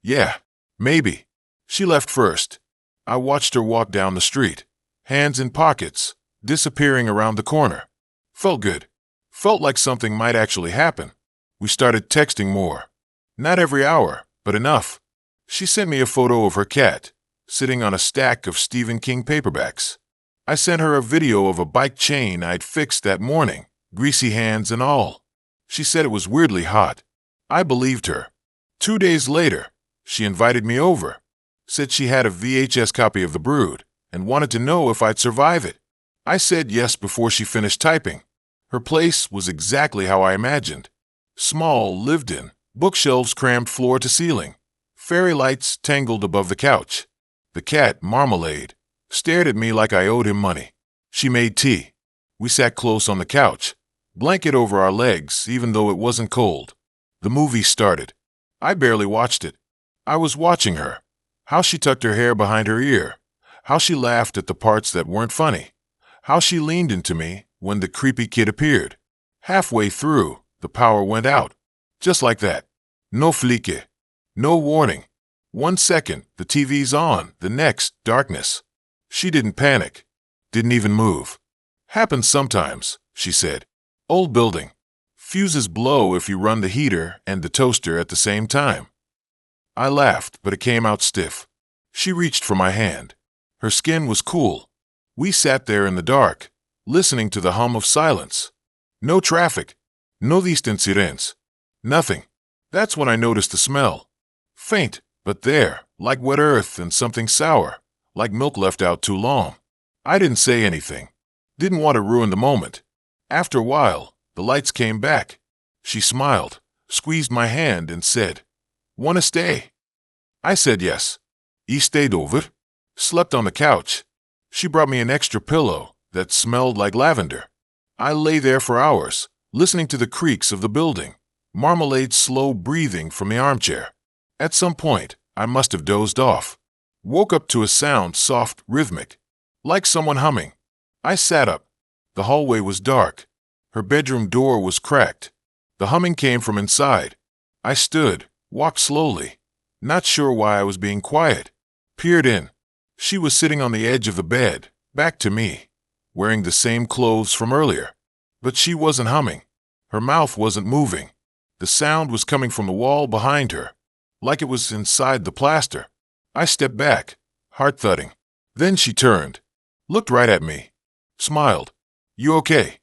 yeah, maybe. She left first. I watched her walk down the street, hands in pockets, disappearing around the corner. Felt good. Felt like something might actually happen. We started texting more. Not every hour, but enough. She sent me a photo of her cat, sitting on a stack of Stephen King paperbacks. I sent her a video of a bike chain I'd fixed that morning, greasy hands and all. She said it was weirdly hot. I believed her. 2 days later, she invited me over. Said she had a VHS copy of The Brood and wanted to know if I'd survive it. I said yes before she finished typing. Her place was exactly how I imagined. Small, lived in, bookshelves crammed floor to ceiling. Fairy lights tangled above the couch. The cat, Marmalade, stared at me like I owed him money. She made tea. We sat close on the couch, blanket over our legs, even though it wasn't cold. The movie started. I barely watched it. I was watching her. How she tucked her hair behind her ear. How she laughed at the parts that weren't funny. How she leaned into me when the creepy kid appeared. Halfway through, the power went out. Just like that. No flique. No warning. 1 second, the TV's on. The next, darkness. She didn't panic. Didn't even move. Happens sometimes, she said. Old building. Fuses blow if you run the heater and the toaster at the same time. I laughed, but it came out stiff. She reached for my hand. Her skin was cool. We sat there in the dark, listening to the hum of silence. No traffic. No distant sirens. Nothing. That's when I noticed the smell. Faint, but there, like wet earth and something sour, like milk left out too long. I didn't say anything. Didn't want to ruin the moment. After a while, the lights came back. She smiled, squeezed my hand, and said, "Wanna stay?" I said yes. "I stayed over." Slept on the couch. She brought me an extra pillow that smelled like lavender. I lay there for hours, listening to the creaks of the building, Marmalade's slow breathing from the armchair. At some point, I must have dozed off. Woke up to a sound, soft, rhythmic, like someone humming. I sat up. The hallway was dark. Her bedroom door was cracked. The humming came from inside. I stood, walked slowly, not sure why I was being quiet. Peered in. She was sitting on the edge of the bed, back to me, wearing the same clothes from earlier. But she wasn't humming. Her mouth wasn't moving. The sound was coming from the wall behind her, like it was inside the plaster. I stepped back, heart thudding. Then she turned, looked right at me, smiled. "You okay?"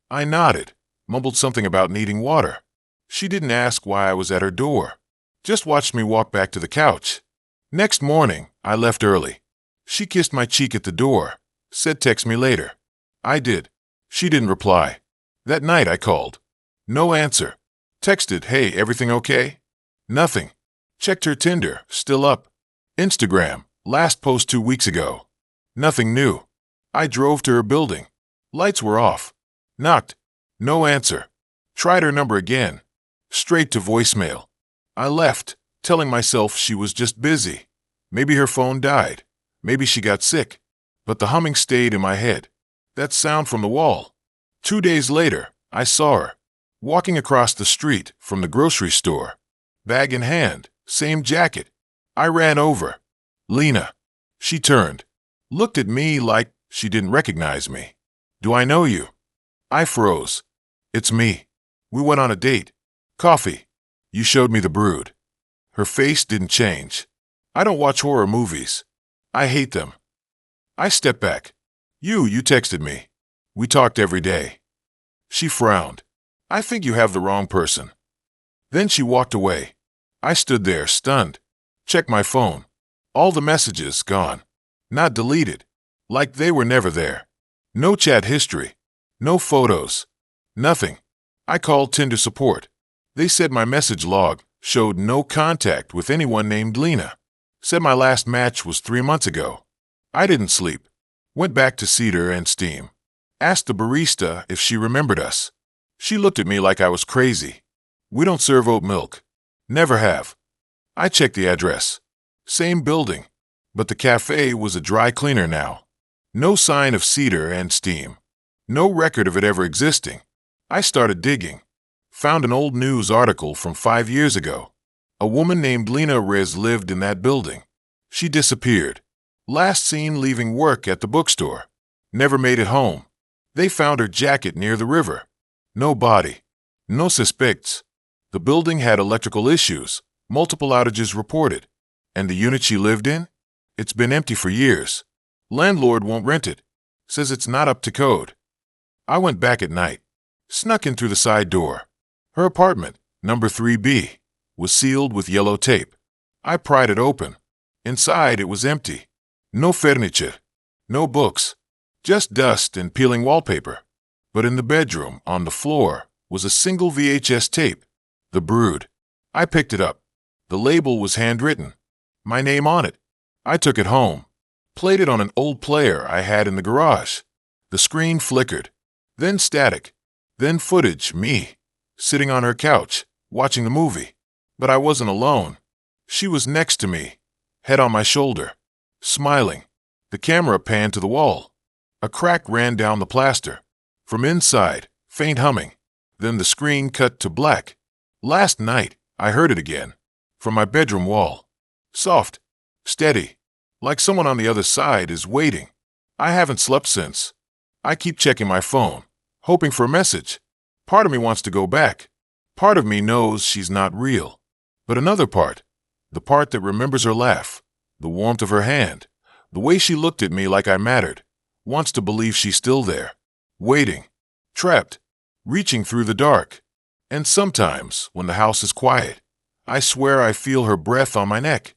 I nodded, mumbled something about needing water. She didn't ask why I was at her door, just watched me walk back to the couch. Next morning, I left early. She kissed my cheek at the door, said text me later. I did. She didn't reply. That night I called. No answer. Texted, "Hey, everything okay?" Nothing. Checked her Tinder, still up. Instagram, last post 2 weeks ago. Nothing new. I drove to her building. Lights were off. Knocked. No answer. Tried her number again. Straight to voicemail. I left, telling myself she was just busy. Maybe her phone died. Maybe she got sick. But the humming stayed in my head. That sound from the wall. 2 days later, I saw her, walking across the street from the grocery store. Bag in hand, same jacket. I ran over. "Lena." She turned, looked at me like she didn't recognize me. "Do I know you?" I froze. "It's me. We went on a date. Coffee. You showed me The Brood." Her face didn't change. I don't watch horror movies. I hate them. I stepped back. You texted me. We talked every day." She frowned. "I think you have the wrong person." Then she walked away. I stood there, stunned. Checked my phone. All the messages gone. Not deleted. Like they were never there. No chat history. No photos. Nothing. I called Tinder support. They said my message log showed no contact with anyone named Lena. Said my last match was 3 months ago. I didn't sleep. Went back to Cedar and Steam. Asked the barista if she remembered us. She looked at me like I was crazy. "We don't serve oat milk. Never have." I checked the address. Same building, but the cafe was a dry cleaner now. No sign of Cedar and Steam. No record of it ever existing. I started digging. Found an old news article from 5 years ago. A woman named Lena Rez lived in that building. She disappeared. Last seen leaving work at the bookstore. Never made it home. They found her jacket near the river. No body. No suspects. The building had electrical issues. Multiple outages reported. And the unit she lived in? It's been empty for years. Landlord won't rent it. Says it's not up to code. I went back at night. Snuck in through the side door. Her apartment, number 3B, was sealed with yellow tape. I pried it open. Inside, it was empty. No furniture, no books, just dust and peeling wallpaper. But in the bedroom, on the floor, was a single VHS tape. The Brood. I picked it up. The label was handwritten. My name on it. I took it home. Played it on an old player I had in the garage. The screen flickered. Then static. Then footage, me, sitting on her couch, watching the movie. But I wasn't alone. She was next to me, head on my shoulder, smiling. The camera panned to the wall. A crack ran down the plaster. From inside, faint humming. Then the screen cut to black. Last night, I heard it again. From my bedroom wall. Soft. Steady. Like someone on the other side is waiting. I haven't slept since. I keep checking my phone, hoping for a message. Part of me wants to go back. Part of me knows she's not real. But another part, the part that remembers her laugh, the warmth of her hand, the way she looked at me like I mattered, wants to believe she's still there, waiting, trapped, reaching through the dark. And sometimes, when the house is quiet, I swear I feel her breath on my neck.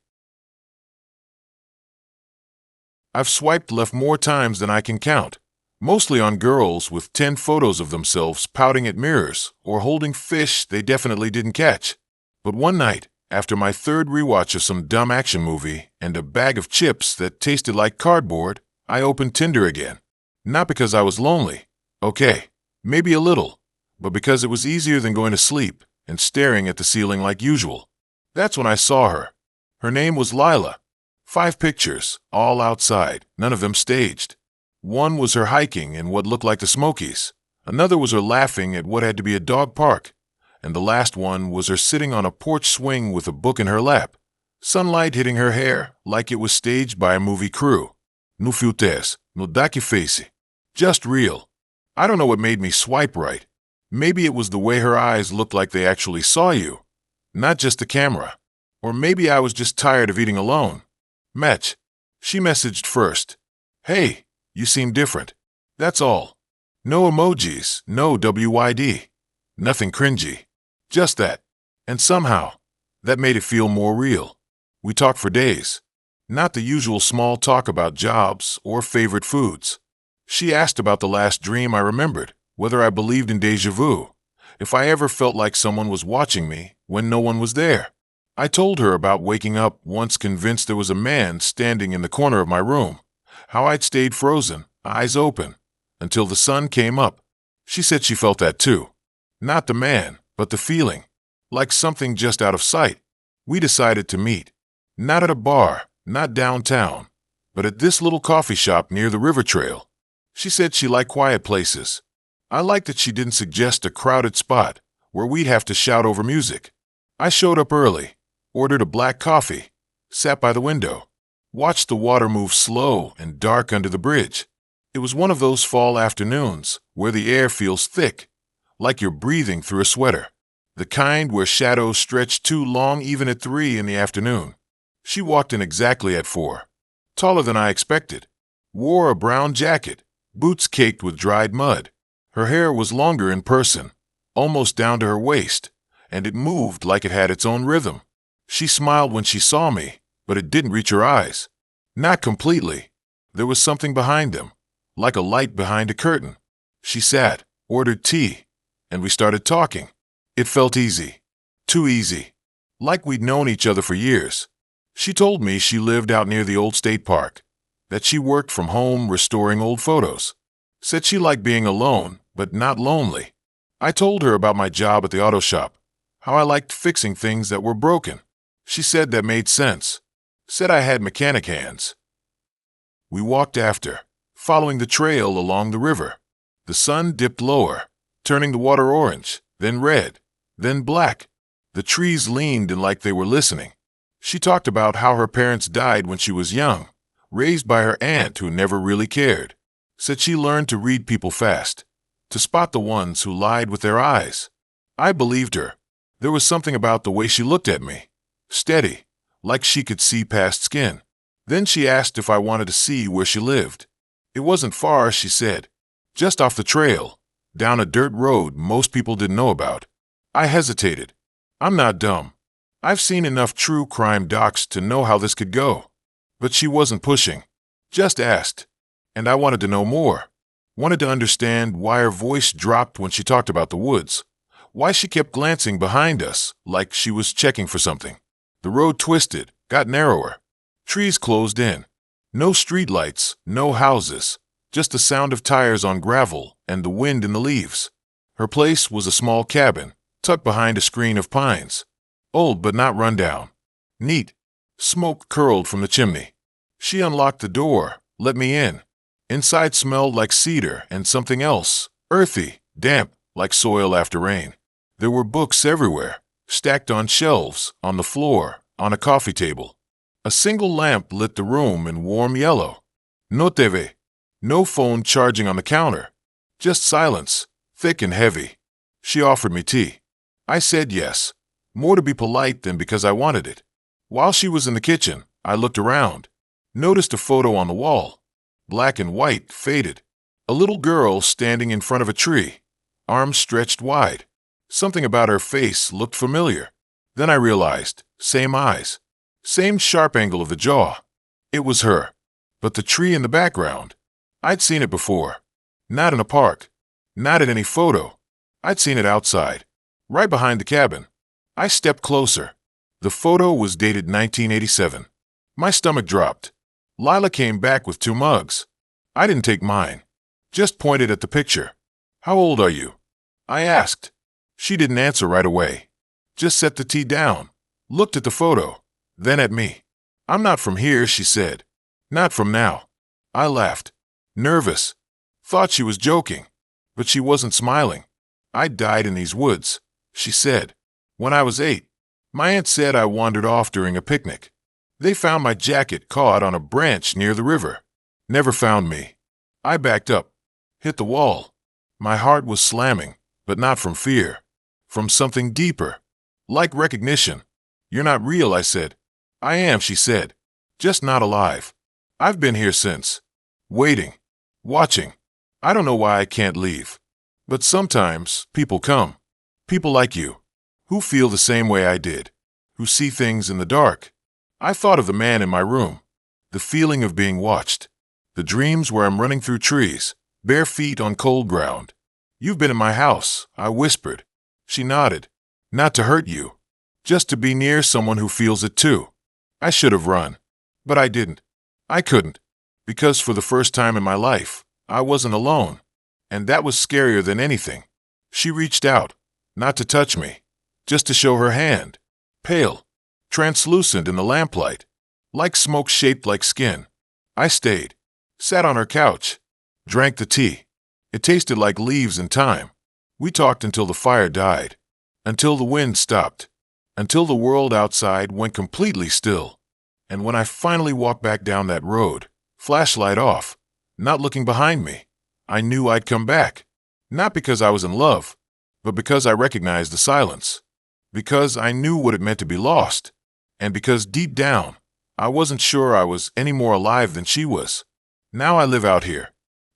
I've swiped left more times than I can count, mostly on girls with 10 photos of themselves pouting at mirrors or holding fish they definitely didn't catch. But one night, after my third rewatch of some dumb action movie and a bag of chips that tasted like cardboard, I opened Tinder again. Not because I was lonely. Okay, maybe a little, but because it was easier than going to sleep and staring at the ceiling like usual. That's when I saw her. Her name was Lila. 5 pictures, all outside, none of them staged. One was her hiking in what looked like the Smokies. Another was her laughing at what had to be a dog park. And the last one was her sitting on a porch swing with a book in her lap. Sunlight hitting her hair like it was staged by a movie crew. No filters, no docu-face. Just real. I don't know what made me swipe right. Maybe it was the way her eyes looked like they actually saw you, not just the camera. Or maybe I was just tired of eating alone. Match. She messaged first. Hey, you seem different. That's all. No emojis, no WYD. Nothing cringy. Just that. And somehow, that made it feel more real. We talked for days. Not the usual small talk about jobs or favorite foods. She asked about the last dream I remembered, whether I believed in déjà vu, if I ever felt like someone was watching me when no one was there. I told her about waking up once convinced there was a man standing in the corner of my room, how I'd stayed frozen, eyes open, until the sun came up. She said she felt that too. Not the man, but the feeling, like something just out of sight. We decided to meet. Not at a bar, not downtown, but at this little coffee shop near the river trail. She said she liked quiet places. I liked that she didn't suggest a crowded spot where we'd have to shout over music. I showed up early, ordered a black coffee, sat by the window, watched the water move slow and dark under the bridge. It was one of those fall afternoons where the air feels thick, like you're breathing through a sweater. The kind where shadows stretch too long even at 3 in the afternoon. She walked in exactly at 4, taller than I expected, wore a brown jacket, boots caked with dried mud. Her hair was longer in person, almost down to her waist, and it moved like it had its own rhythm. She smiled when she saw me, but it didn't reach her eyes. Not completely. There was something behind them, like a light behind a curtain. She sat, ordered tea, and we started talking. It felt easy. Too easy. Like we'd known each other for years. She told me she lived out near the old state park, that she worked from home restoring old photos. Said she liked being alone, but not lonely. I told her about my job at the auto shop, how I liked fixing things that were broken. She said that made sense. Said I had mechanic hands. We walked after, following the trail along the river. The sun dipped lower, turning the water orange, then red, then black. The trees leaned in like they were listening. She talked about how her parents died when she was young, raised by her aunt who never really cared. Said she learned to read people fast, to spot the ones who lied with their eyes. I believed her. There was something about the way she looked at me. Steady, like she could see past skin. Then she asked if I wanted to see where she lived. It wasn't far, she said. Just off the trail, down a dirt road most people didn't know about. I hesitated. I'm not dumb. I've seen enough true crime docs to know how this could go. But she wasn't pushing. Just asked. And I wanted to know more. Wanted to understand why her voice dropped when she talked about the woods. Why she kept glancing behind us, like she was checking for something. The road twisted, got narrower. Trees closed in. No streetlights, no houses. Just the sound of tires on gravel and the wind in the leaves. Her place was a small cabin, tucked behind a screen of pines. Old but not run down. Neat. Smoke curled from the chimney. She unlocked the door, let me in. Inside smelled like cedar and something else, earthy, damp, like soil after rain. There were books everywhere, stacked on shelves, on the floor, on a coffee table. A single lamp lit the room in warm yellow. No TV. No phone charging on the counter. Just silence, thick and heavy. She offered me tea. I said yes, more to be polite than because I wanted it. While she was in the kitchen, I looked around. Noticed a photo on the wall. Black and white, faded. A little girl standing in front of a tree, arms stretched wide. Something about her face looked familiar. Then I realized, same eyes. Same sharp angle of the jaw. It was her. But the tree in the background, I'd seen it before. Not in a park. Not in any photo. I'd seen it outside. Right behind the cabin. I stepped closer. The photo was dated 1987. My stomach dropped. Lila came back with 2 mugs. I didn't take mine. Just pointed at the picture. How old are you? I asked. She didn't answer right away. Just set the tea down. Looked at the photo. Then at me. I'm not from here, she said. Not from now. I laughed. Nervous. Thought she was joking. But she wasn't smiling. I died in these woods, she said. When I was 8. My aunt said I wandered off during a picnic. They found my jacket caught on a branch near the river. Never found me. I backed up. Hit the wall. My heart was slamming, but not from fear. From something deeper. Like recognition. You're not real, I said. I am, she said. Just not alive. I've been here since. Waiting. Watching. I don't know why I can't leave. But sometimes people come. People like you. Who feel the same way I did. Who see things in the dark. I thought of the man in my room. The feeling of being watched. The dreams where I'm running through trees, bare feet on cold ground. You've been in my house, I whispered. She nodded. Not to hurt you. Just to be near someone who feels it too. I should have run. But I didn't. I couldn't. Because for the first time in my life, I wasn't alone. And that was scarier than anything. She reached out. Not to touch me. Just to show her hand. Pale. Translucent in the lamplight. Like smoke shaped like skin. I stayed. Sat on her couch. Drank the tea. It tasted like leaves in time. We talked until the fire died. Until the wind stopped. Until the world outside went completely still. And when I finally walked back down that road, flashlight off, not looking behind me, I knew I'd come back. Not because I was in love, but because I recognized the silence. Because I knew what it meant to be lost. And because deep down, I wasn't sure I was any more alive than she was. Now I live out here.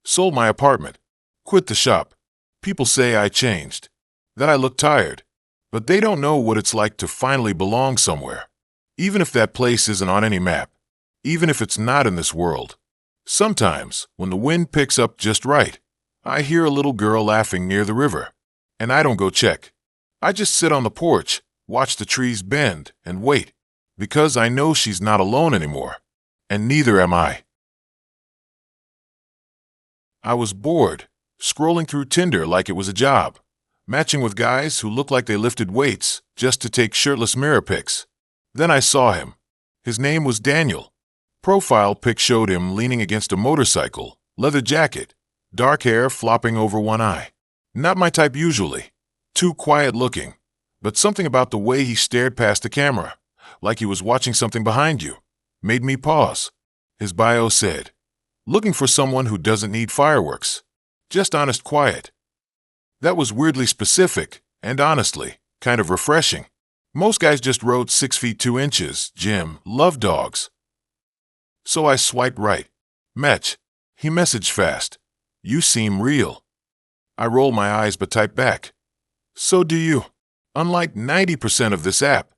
Sold my apartment. Quit the shop. People say I changed. That I look tired. But they don't know what it's like to finally belong somewhere. Even if that place isn't on any map. Even if it's not in this world. Sometimes, when the wind picks up just right, I hear a little girl laughing near the river. And I don't go check. I just sit on the porch, watch the trees bend, and wait. Because I know she's not alone anymore. And neither am I. I was bored, scrolling through Tinder like it was a job, matching with guys who looked like they lifted weights just to take shirtless mirror pics. Then I saw him. His name was Daniel. Profile pic showed him leaning against a motorcycle, leather jacket, dark hair flopping over one eye. Not my type usually. Too quiet looking. But something about the way he stared past the camera, like he was watching something behind you, made me pause. His bio said, looking for someone who doesn't need fireworks. Just honest quiet. That was weirdly specific, and honestly, kind of refreshing. Most guys just wrote 6 feet 2 inches, gym, love dogs. So I swiped right. Match. He messaged fast. You seem real. I rolled my eyes but typed back. So do you. Unlike 90% of this app,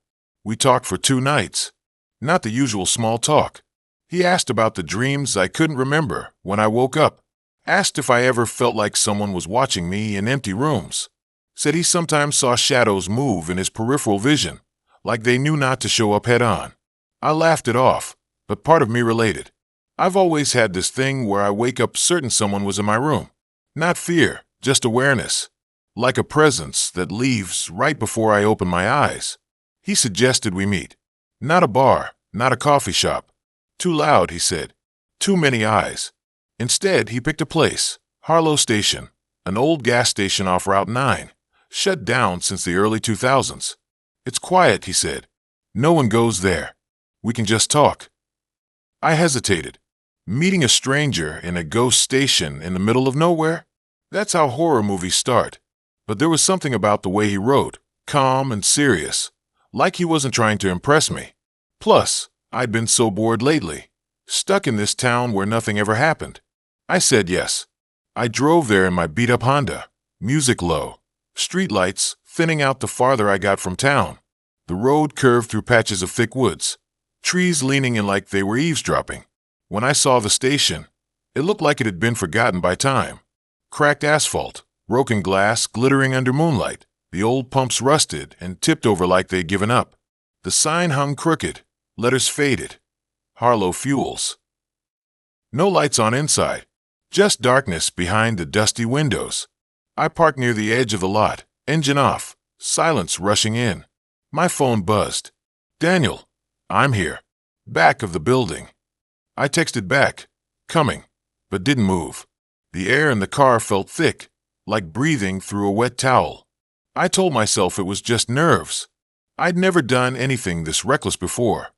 we talked for 2 nights. Not the usual small talk. He asked about the dreams I couldn't remember when I woke up. Asked if I ever felt like someone was watching me in empty rooms. Said he sometimes saw shadows move in his peripheral vision, like they knew not to show up head-on. I laughed it off, but part of me related. I've always had this thing where I wake up certain someone was in my room. Not fear, just awareness. Like a presence that leaves right before I open my eyes. He suggested we meet. Not a bar, not a coffee shop. Too loud, he said. Too many eyes. Instead, he picked a place, Harlow Station, an old gas station off Route 9, shut down since the early 2000s. It's quiet, he said. No one goes there. We can just talk. I hesitated. Meeting a stranger in a ghost station in the middle of nowhere? That's how horror movies start. But there was something about the way he wrote, calm and serious, like he wasn't trying to impress me. Plus, I'd been so bored lately, stuck in this town where nothing ever happened. I said yes. I drove there in my beat-up Honda, music low, streetlights thinning out the farther I got from town. The road curved through patches of thick woods, trees leaning in like they were eavesdropping. When I saw the station, it looked like it had been forgotten by time. Cracked asphalt, broken glass glittering under moonlight, the old pumps rusted and tipped over like they'd given up. The sign hung crooked, letters faded. Harlow Fuels. No lights on inside, just darkness behind the dusty windows. I parked near the edge of the lot, engine off, silence rushing in. My phone buzzed. Daniel, I'm here. Back of the building. I texted back, coming, but didn't move. The air in the car felt thick, like breathing through a wet towel. I told myself it was just nerves. I'd never done anything this reckless before.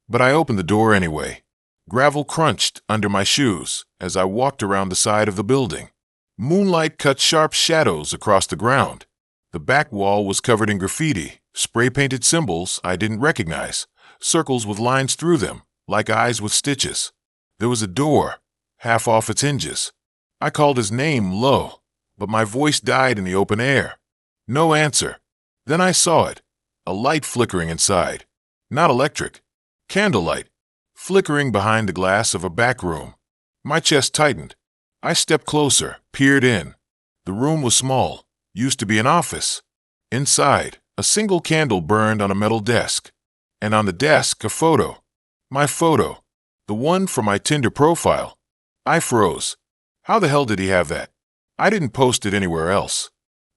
But I opened the door anyway. Gravel crunched under my shoes as I walked around the side of the building. Moonlight cut sharp shadows across the ground. The back wall was covered in graffiti, spray-painted symbols I didn't recognize, circles with lines through them, like eyes with stitches. There was a door, half off its hinges. I called his name low, but my voice died in the open air. No answer. Then I saw it, a light flickering inside. Not electric, candlelight, flickering behind the glass of a back room. My chest tightened. I stepped closer, peered in. The room was small, used to be an office. Inside, a single candle burned on a metal desk. And on the desk, a photo. My photo. The one from my Tinder profile. I froze. How the hell did he have that? I didn't post it anywhere else.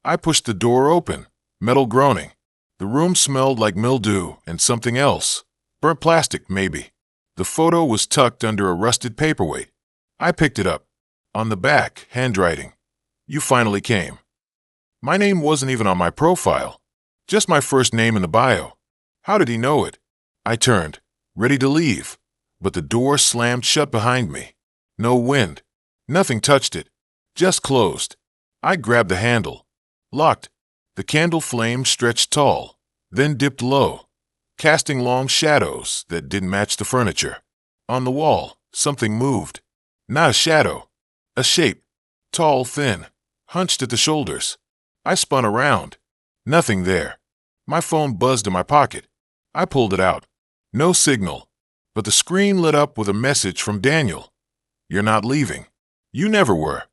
I pushed the door open, metal groaning. The room smelled like mildew and something else. Burnt plastic, maybe. The photo was tucked under a rusted paperweight. I picked it up. On the back, handwriting. You finally came. My name wasn't even on my profile. Just my first name in the bio. How did he know it? I turned, ready to leave, but the door slammed shut behind me. No wind. Nothing touched it. Just closed. I grabbed the handle. Locked. The candle flame stretched tall, then dipped low, casting long shadows that didn't match the furniture. On the wall, something moved. Not a shadow. A shape. Tall, thin, hunched at the shoulders. I spun around. Nothing there. My phone buzzed in my pocket. I pulled it out. No signal. But the screen lit up with a message from Daniel. You're not leaving. You never were.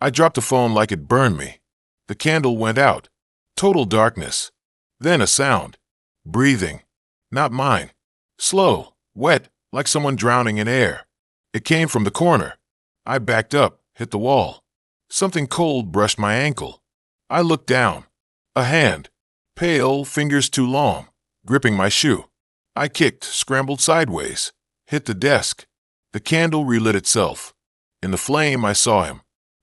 I dropped the phone like it burned me. The candle went out. Total darkness. Then a sound. Breathing. Not mine. Slow, wet, like someone drowning in air. It came from the corner. I backed up, hit the wall. Something cold brushed my ankle. I looked down. A hand. Pale, fingers too long, gripping my shoe. I kicked, scrambled sideways, hit the desk. The candle relit itself. In the flame, I saw him.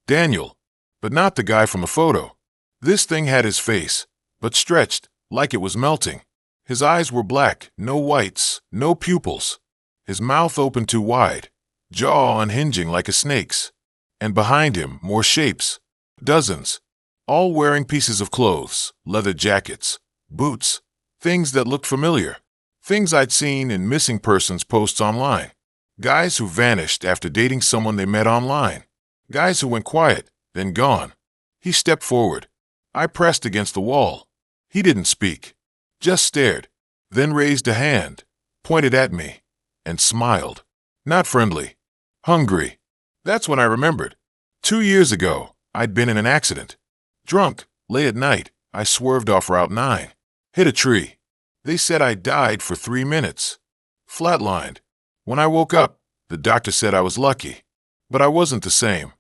Daniel, but not the guy from the photo. This thing had his face, but stretched, like it was melting. His eyes were black, no whites, no pupils. His mouth open too wide, jaw unhinging like a snake's. And behind him, more shapes. Dozens. All wearing pieces of clothes, leather jackets, boots, things that looked familiar. Things I'd seen in missing persons posts online. Guys who vanished after dating someone they met online. Guys who went quiet, then gone. He stepped forward. I pressed against the wall. He didn't speak, just stared, then raised a hand, pointed at me, and smiled. Not friendly, hungry. That's when I remembered. 2 years ago, I'd been in an accident. Drunk, late at night, I swerved off Route 9, hit a tree. They said I died for 3 minutes. Flatlined. When I woke up, the doctor said I was lucky. But I wasn't the same.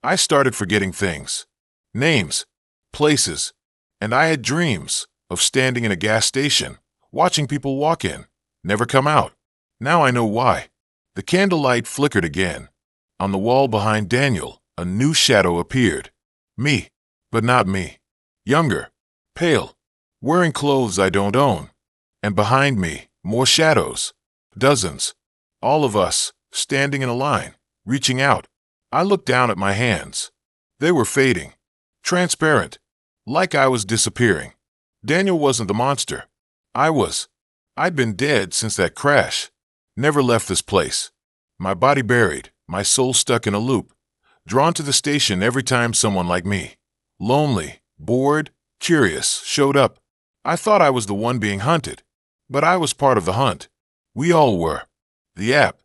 I started forgetting things. Names, places, and I had dreams of standing in a gas station, watching people walk in, never come out. Now I know why. The candlelight flickered again. On the wall behind Daniel, a new shadow appeared. Me, but not me. Younger, pale, wearing clothes I don't own. And behind me, more shadows. Dozens. All of us, standing in a line, reaching out. I looked down at my hands. They were fading. Transparent. Like I was disappearing. Daniel wasn't the monster. I was. I'd been dead since that crash. Never left this place. My body buried, my soul stuck in a loop. Drawn to the station every time someone like me, lonely, bored, curious, showed up. I thought I was the one being hunted. But I was part of the hunt. We all were. The app.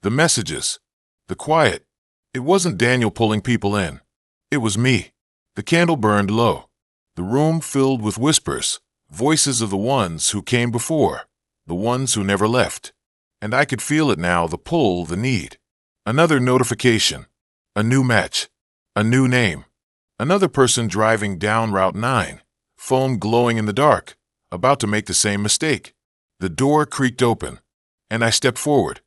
The messages. The quiet. It wasn't Daniel pulling people in. It was me. The candle burned low. The room filled with whispers, voices of the ones who came before, the ones who never left. And I could feel it now, the pull, the need. Another notification. A new match. A new name. Another person driving down Route 9, phone glowing in the dark, about to make the same mistake. The door creaked open, and I stepped forward.